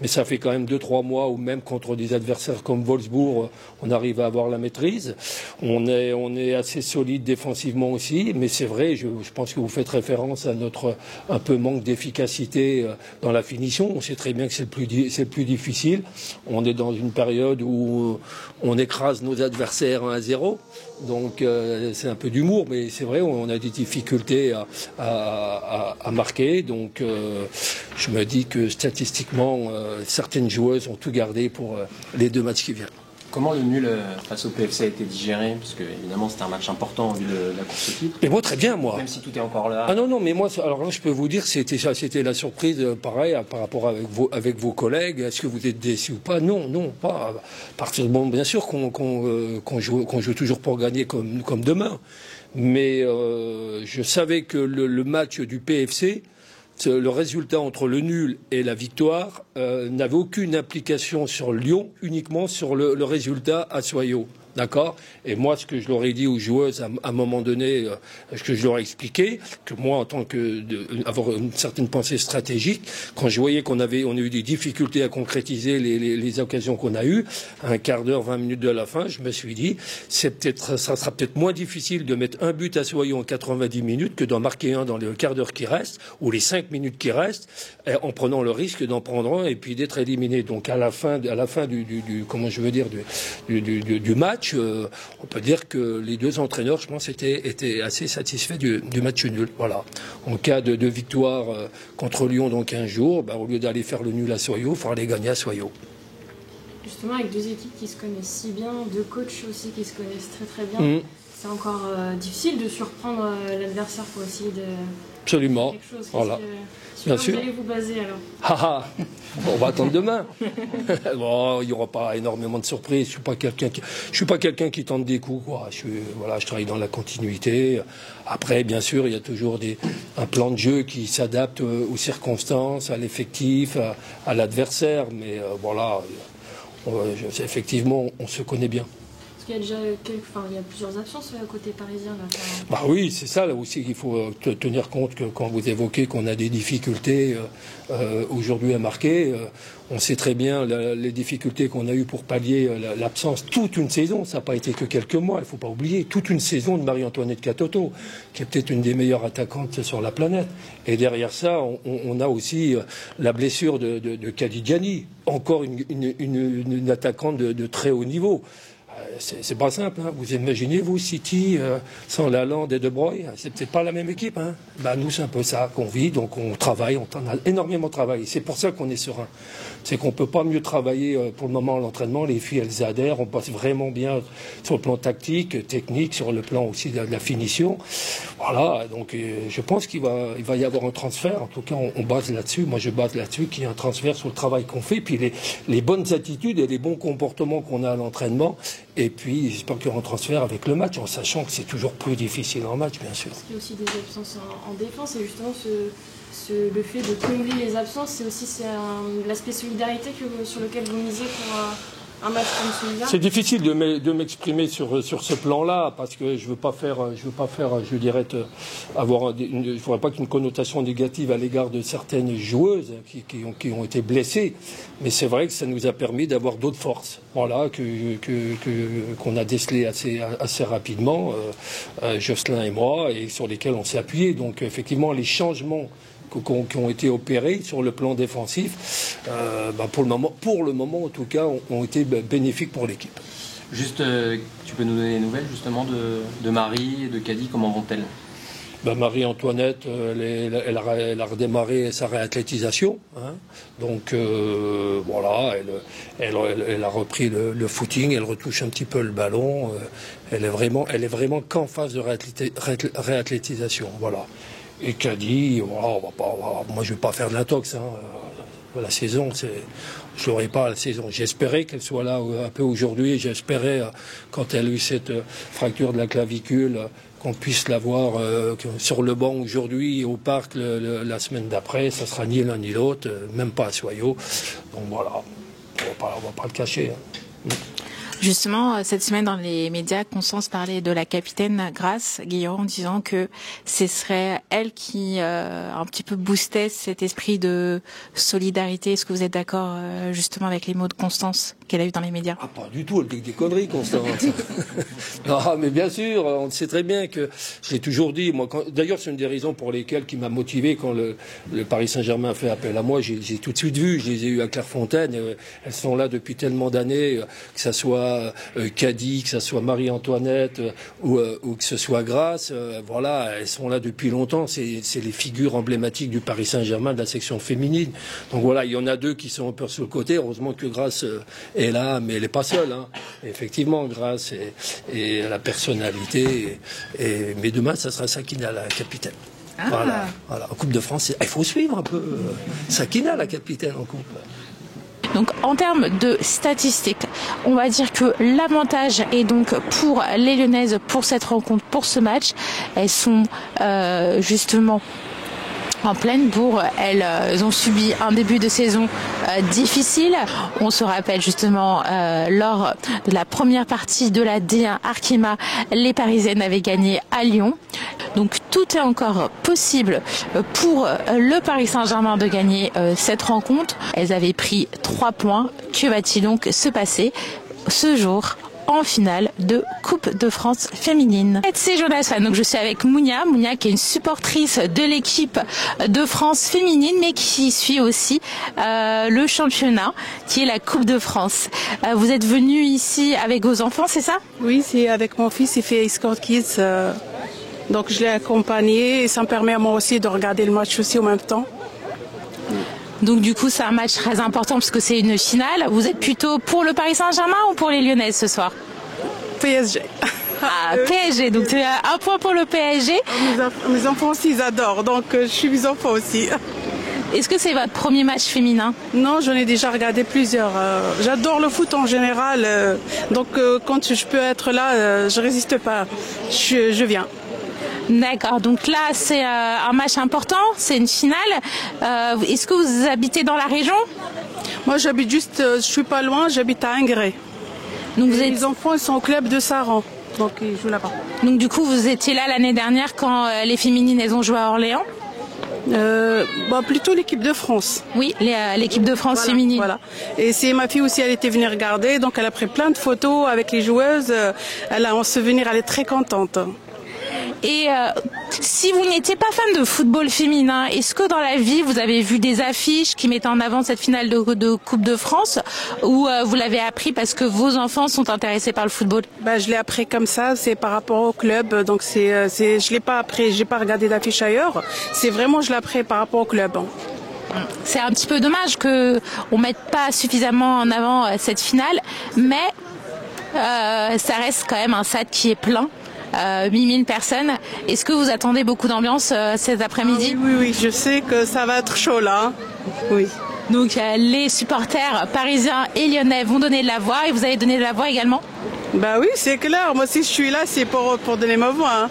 mais ça fait quand même 2-3 mois, ou même contre des adversaires comme Wolfsburg, on arrive à avoir la maîtrise. On est assez solide défensivement aussi, mais c'est vrai, je pense que vous faites référence à notre un peu manque d'efficacité dans la finition. On sait très bien que c'est le plus difficile. On est dans une période où on écrase nos adversaires 1-0. Donc c'est un peu d'humour, mais c'est vrai, on a des difficultés à marquer. Donc je me dis que statistiquement, certaines joueuses ont tout gardé pour les 2 matchs qui viennent. Comment le nul face au PFC a été digéré? Parce que évidemment c'était un match important vu de la course au titre. Mais moi très bien, moi. Même si tout est encore là. Ah non, mais moi, alors là je peux vous dire, c'était la surprise, pareil, par rapport avec vos collègues. Est-ce que vous êtes déçus ou pas? Non, pas. À partir du moment, bien sûr qu'on joue toujours pour gagner comme demain. Mais je savais que le match du PFC, le résultat entre le nul et la victoire n'avait aucune implication sur Lyon, uniquement sur le résultat à Soyaux. D'accord? Et moi, ce que je leur ai dit aux joueuses à un moment donné, ce que je leur ai expliqué, que moi, en tant que avoir une certaine pensée stratégique, quand je voyais qu'on a eu des difficultés à concrétiser les occasions qu'on a eues, à un quart d'heure, 20 minutes de la fin, je me suis dit, ça sera peut-être moins difficile de mettre un but à Soyaux en 90 minutes que d'en marquer un dans le quart d'heure qui reste, ou les 5 minutes qui restent, en prenant le risque d'en prendre un et puis d'être éliminé. Donc à la fin du match, on peut dire que les 2 entraîneurs, je pense, étaient assez satisfaits du match nul. Voilà. En cas de victoire contre Lyon dans 15 jours, au lieu d'aller faire le nul à Soyaux, il faudra aller gagner à Soyaux. Justement, avec 2 équipes qui se connaissent si bien, 2 coachs aussi qui se connaissent très très bien, c'est encore difficile de surprendre l'adversaire pour essayer de... Absolument. Quelque chose. Voilà. Bien sûr. Vous allez vous baser alors? On va attendre demain. Bon, il n'y aura pas énormément de surprises. Je suis pas quelqu'un qui tente des coups, quoi. Je travaille dans la continuité. Après, bien sûr, il y a toujours un plan de jeu qui s'adapte aux circonstances, à l'effectif, à l'adversaire. Mais voilà, effectivement, on se connaît bien. Il y a déjà il y a plusieurs absences côté parisien. Là, oui, c'est ça là aussi qu'il faut tenir compte que quand vous évoquez qu'on a des difficultés aujourd'hui à marquer, on sait très bien les difficultés qu'on a eues pour pallier l'absence toute une saison. Ça n'a pas été que quelques mois, il ne faut pas oublier. Toute une saison de Marie-Antoinette Catoto, qui est peut-être une des meilleures attaquantes sur la planète. Et derrière ça, on a aussi la blessure de Kadidiani, encore une attaquante de très haut niveau. C'est pas simple, hein. Vous imaginez, vous, City, sans Lalande et De Bruyne, c'est peut-être pas la même équipe, hein. Nous, c'est un peu ça qu'on vit, donc on travaille, on a énormément travaillé. C'est pour ça qu'on est serein. C'est qu'on peut pas mieux travailler pour le moment à l'entraînement. Les filles, elles adhèrent, on passe vraiment bien sur le plan tactique, technique, sur le plan aussi de la finition. Voilà, donc je pense qu'il va y avoir un transfert. En tout cas, on base là-dessus. Moi, je base là-dessus qu'il y a un transfert sur le travail qu'on fait, puis les bonnes attitudes et les bons comportements qu'on a à l'entraînement. Et puis, j'espère qu'il y aura un transfert avec le match, en sachant que c'est toujours plus difficile en match, bien sûr. Il y a aussi des absences en défense, et justement, le fait de combler les absences, c'est aussi l'aspect solidarité sur lequel vous misez pour un match comme celui-là. C'est difficile de m'exprimer sur ce plan-là, parce que je veux pas faire, je dirais, il ne faudrait pas qu'une connotation négative à l'égard de certaines joueuses qui ont été blessées. Mais c'est vrai que ça nous a permis d'avoir d'autres forces, voilà, qu'on a décelées assez rapidement, Jocelyn et moi, et sur lesquels on s'est appuyé. Donc effectivement, les changements qui ont été opérés sur le plan défensif, pour le moment en tout cas, ont été bénéfiques pour l'équipe. Juste, tu peux nous donner des nouvelles justement de Marie et de Caddy, comment vont-elles? Marie-Antoinette, elle a redémarré sa réathlétisation, hein. Donc voilà, elle a repris le footing, elle retouche un petit peu le ballon, elle est vraiment qu'en phase de réathlétisation, voilà. Et Caddy, voilà, moi je ne vais pas faire de l'intox, hein. La saison, je l'aurai pas la saison. J'espérais qu'elle soit là un peu aujourd'hui. J'espérais, quand elle a eu cette fracture de la clavicule, qu'on puisse la voir sur le banc aujourd'hui et au parc la semaine d'après. Ça sera ni l'un ni l'autre, même pas à Soyaux. Donc voilà, on va pas le cacher, hein. Justement, cette semaine dans les médias, Constance parlait de la capitaine Grace Guillaume en disant que ce serait elle qui un petit peu boostait cet esprit de solidarité. Est-ce que vous êtes d'accord justement avec les mots de Constance qu'elle a eu dans les médias? Ah, pas du tout, elle dit des conneries, Constance. Non, mais bien sûr, on sait très bien que, je l'ai toujours dit, moi, d'ailleurs c'est une des raisons pour lesquelles qui m'a motivé quand le Paris Saint-Germain a fait appel à moi, j'ai tout de suite vu, je les ai eues à Clairefontaine, elles sont là depuis tellement d'années, que ça soit Caddy, que ça soit Marie-Antoinette ou que ce soit Grace, voilà, elles sont là depuis longtemps, c'est les figures emblématiques du Paris Saint-Germain, de la section féminine. Donc voilà, il y en a deux qui sont un peu sur le côté, heureusement que Grace est là, mais elle n'est pas seule. Hein. Effectivement, Grace et la personnalité, mais demain, ça sera Sakina, la capitaine. Ah. Voilà, en Coupe de France, il faut suivre un peu Sakina, la capitaine en Coupe. Donc en termes de statistiques, on va dire que l'avantage est donc pour les Lyonnaises pour cette rencontre, pour ce match. Elles sont justement en pleine bourre. Elles ont subi un début de saison difficile. On se rappelle justement lors de la première partie de la D1 Arkema, les Parisiennes avaient gagné à Lyon. Donc tout est encore possible pour le Paris Saint-Germain de gagner cette rencontre. Elles avaient pris 3 points. Que va-t-il donc se passer ce jour en finale de Coupe de France féminine? C'est Jonas, donc je suis avec Mounia qui est une supportrice de l'équipe de France féminine, mais qui suit aussi le championnat, qui est la Coupe de France. Vous êtes venue ici avec vos enfants, c'est ça? Oui, c'est avec mon fils, il fait Escort Kids, donc je l'ai accompagné et ça me permet à moi aussi de regarder le match aussi en même temps. Donc du coup, c'est un match très important parce que c'est une finale. Vous êtes plutôt pour le Paris Saint-Germain ou pour les Lyonnaises ce soir? PSG. Ah, PSG, donc tu as un point pour le PSG. Mes enfants aussi, ils adorent, donc je suis mes enfants aussi. Est-ce que c'est votre premier match féminin? Non, j'en ai déjà regardé plusieurs. J'adore le foot en général, donc quand je peux être là, je résiste pas, je viens. D'accord, donc là c'est un match important, c'est une finale. Est-ce que vous habitez dans la région? Moi j'habite juste, je suis pas loin, j'habite à Ingré. Donc les enfants ils sont au club de Saran, donc ils jouent là-bas. Donc du coup vous étiez là l'année dernière quand les féminines elles ont joué à Orléans? Plutôt l'équipe de France. Oui, l'équipe de France féminine. Voilà. Et c'est ma fille aussi, elle était venue regarder, donc elle a pris plein de photos avec les joueuses. Elle a en souvenir, elle est très contente. Et si vous n'étiez pas fan de football féminin, est-ce que dans la vie vous avez vu des affiches qui mettaient en avant cette finale de Coupe de France, ou vous l'avez appris parce que vos enfants sont intéressés par le football? Je l'ai appris comme ça, c'est par rapport au club, donc je l'ai pas appris, j'ai pas regardé d'affiche ailleurs. C'est vraiment je l'ai appris par rapport au club. C'est un petit peu dommage que on mette pas suffisamment en avant cette finale, mais ça reste quand même un stade qui est plein. 8000 personnes. Est-ce que vous attendez beaucoup d'ambiance cet après-midi? Oui, je sais que ça va être chaud là. Oui. Donc les supporters parisiens et lyonnais vont donner de la voix et vous allez donner de la voix également? Oui, c'est clair. Moi si je suis là, c'est pour donner ma voix. Hein.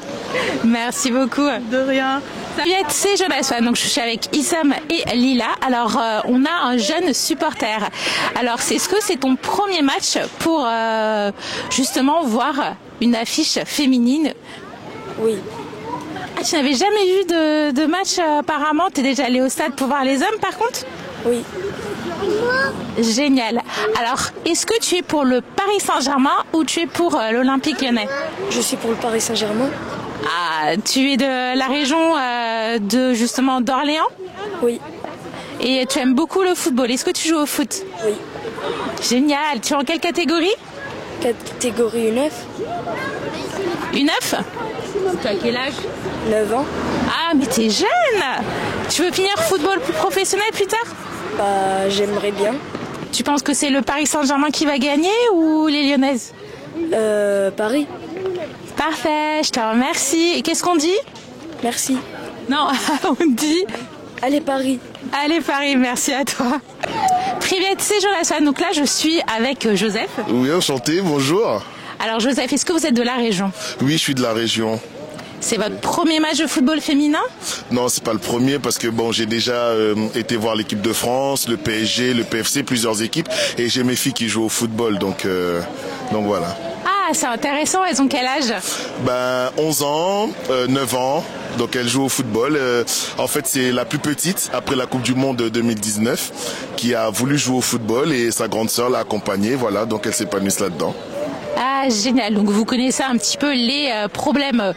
Merci beaucoup. De rien. C'est Jonas, donc je suis avec Issam et Lila. Alors on a un jeune supporter. Alors est-ce que c'est ton premier match pour justement voir une affiche féminine? Oui. Ah, tu n'avais jamais vu de match apparemment? Tu es déjà allé au stade pour voir les hommes par contre? Oui. Génial. Alors, est-ce que tu es pour le Paris Saint-Germain ou tu es pour l'Olympique Lyonnais? Je suis pour le Paris Saint-Germain. Ah, tu es de la région de justement d'Orléans? Oui. Et tu aimes beaucoup le football. Est-ce que tu joues au foot? Oui. Génial. Tu es en quelle catégorie? Catégorie U9. U9? Tu as quel âge? 9 ans. Ah, mais t'es jeune! Tu veux finir football professionnel plus tard? J'aimerais bien. Tu penses que c'est le Paris Saint-Germain qui va gagner ou les Lyonnaises? Paris. Parfait, je te remercie. Et qu'est-ce qu'on dit? Merci. Non, on dit... Allez Paris. Allez Paris, merci à toi. Privet, c'est Jonas. Donc là, je suis avec Joseph. Oui, enchanté, bonjour. Alors Joseph, est-ce que vous êtes de la région? Oui, je suis de la région. C'est votre premier match de football féminin? Non, c'est pas le premier parce que bon, j'ai déjà été voir l'équipe de France, le PSG, le PFC, plusieurs équipes, et j'ai mes filles qui jouent au football, donc voilà. Ah, c'est intéressant. Elles ont quel âge? 11 ans, 9 ans. Donc elle joue au football. En fait, c'est la plus petite après la Coupe du Monde 2019 qui a voulu jouer au football et sa grande sœur l'a accompagnée. Voilà, donc elle s'épanouit là-dedans. Ah, génial. Donc vous connaissez un petit peu les problèmes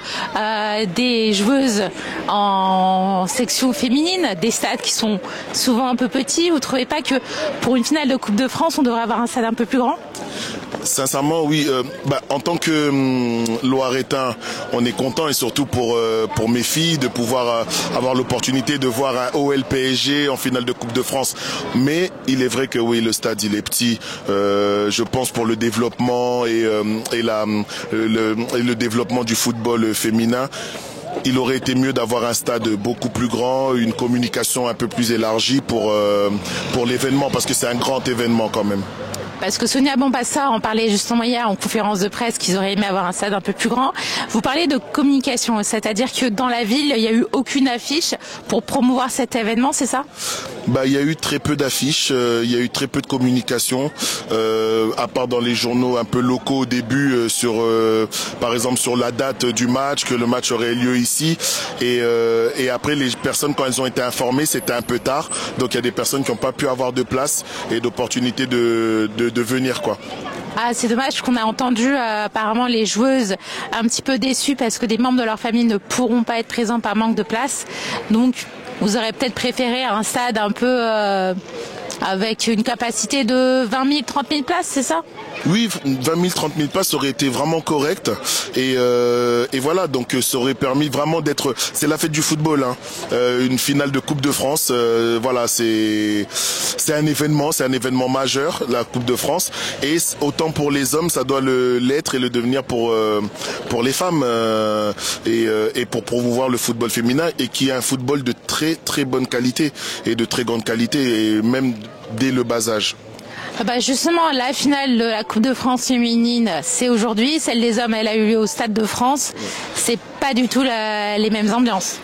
des joueuses en section féminine, des stades qui sont souvent un peu petits. Vous trouvez pas que pour une finale de Coupe de France, on devrait avoir un stade un peu plus grand? Sincèrement, oui. En tant que Loiretain, on est content et surtout pour mes filles de pouvoir avoir l'opportunité de voir un OL PSG en finale de Coupe de France. Mais il est vrai que oui, le stade il est petit. Je pense pour le développement et le développement du football féminin. Il aurait été mieux d'avoir un stade beaucoup plus grand, une communication un peu plus élargie pour l'événement, parce que c'est un grand événement quand même. Parce que Sonia Bonpassa en parlait justement hier en conférence de presse qu'ils auraient aimé avoir un stade un peu plus grand. Vous parlez de communication, c'est-à-dire que dans la ville, il n'y a eu aucune affiche pour promouvoir cet événement, c'est ça? Il y a eu très peu d'affiches, il y a eu très peu de communication, à part dans les journaux un peu locaux au début, par exemple sur la date du match, que le match aurait lieu ici. Et après, les personnes, quand elles ont été informées, c'était un peu tard. Donc il y a des personnes qui n'ont pas pu avoir de place et d'opportunité de venir, quoi. Ah, c'est dommage qu'on a entendu apparemment les joueuses un petit peu déçues parce que des membres de leur famille ne pourront pas être présents par manque de place. Donc, vous aurez peut-être préféré un stade un peu avec une capacité de 20 000, 30 000 places, c'est ça? Oui, 20 000, 30 000 places aurait été vraiment correct. Et voilà, donc ça aurait permis vraiment d'être... C'est la fête du football, hein. Une finale de Coupe de France. Voilà, c'est un événement majeur, la Coupe de France. Et autant pour les hommes, ça doit l'être et le devenir pour les femmes. Et pour promouvoir le football féminin, et qui est un football de très très bonne qualité et de très grande qualité, et même dès le bas âge. Justement, la finale de la Coupe de France féminine, c'est aujourd'hui. Celle des hommes, elle a eu lieu au Stade de France. C'est pas du tout les mêmes ambiances.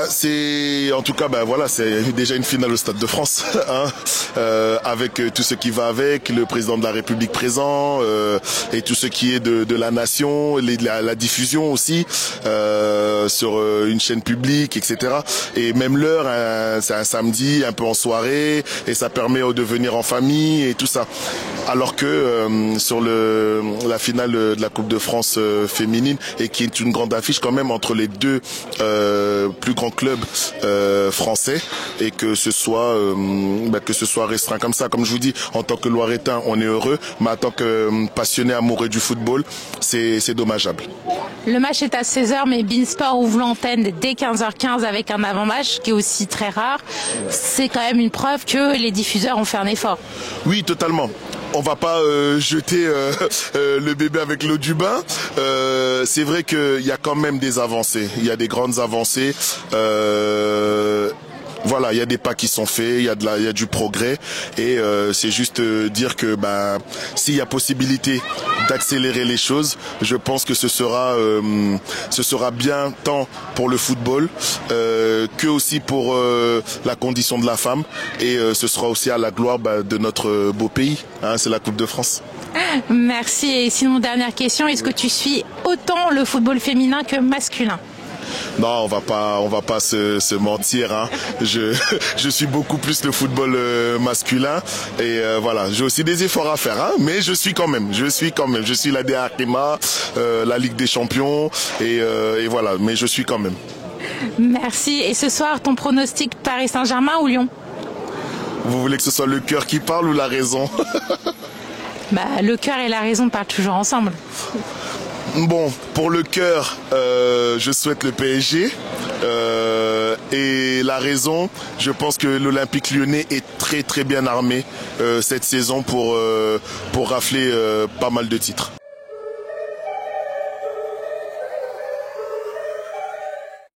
C'est en tout cas voilà, c'est déjà une finale au Stade de France, hein, avec tout ce qui va avec, le président de la République présent, et tout ce qui est de la nation, la diffusion aussi sur une chaîne publique, etc. Et même l'heure, hein, c'est un samedi, un peu en soirée, et ça permet de venir en famille et tout ça. Alors que sur la finale de la Coupe de France féminine, et qui est une grande affiche quand même entre les deux plus grands clubs français, et que ce soit restreint comme ça. Comme je vous dis, en tant que Loiretain, on est heureux, mais en tant que passionné amoureux du football, c'est dommageable. Le match est à 16h, mais Beansport ouvre l'antenne dès 15h15 avec un avant-match qui est aussi très rare. C'est quand même une preuve que les diffuseurs ont fait un effort. Oui, totalement. On va pas jeter le bébé avec l'eau du bain. C'est vrai qu'il y a quand même des avancées. Il y a des grandes avancées. Voilà, il y a des pas qui sont faits, il y a du progrès, et c'est juste dire que s'il y a possibilité d'accélérer les choses, je pense que ce sera bien tant pour le football que aussi pour la condition de la femme, et ce sera aussi à la gloire de notre beau pays, hein, c'est la Coupe de France. Merci. Et sinon, dernière question, est-ce que tu suis autant le football féminin que masculin? Non, on va pas se mentir, hein. Je suis beaucoup plus le football masculin, et voilà, j'ai aussi des efforts à faire, hein, mais je suis quand même. Je suis la DAREMA, la Ligue des Champions, et voilà, mais je suis quand même. Merci. Et ce soir, ton pronostic Paris Saint-Germain ou Lyon? Vous voulez que ce soit le cœur qui parle ou la raison? Le cœur et la raison parlent toujours ensemble. Bon, pour le cœur, je souhaite le PSG. Et la raison, je pense que l'Olympique Lyonnais est très très bien armé cette saison pour rafler pas mal de titres.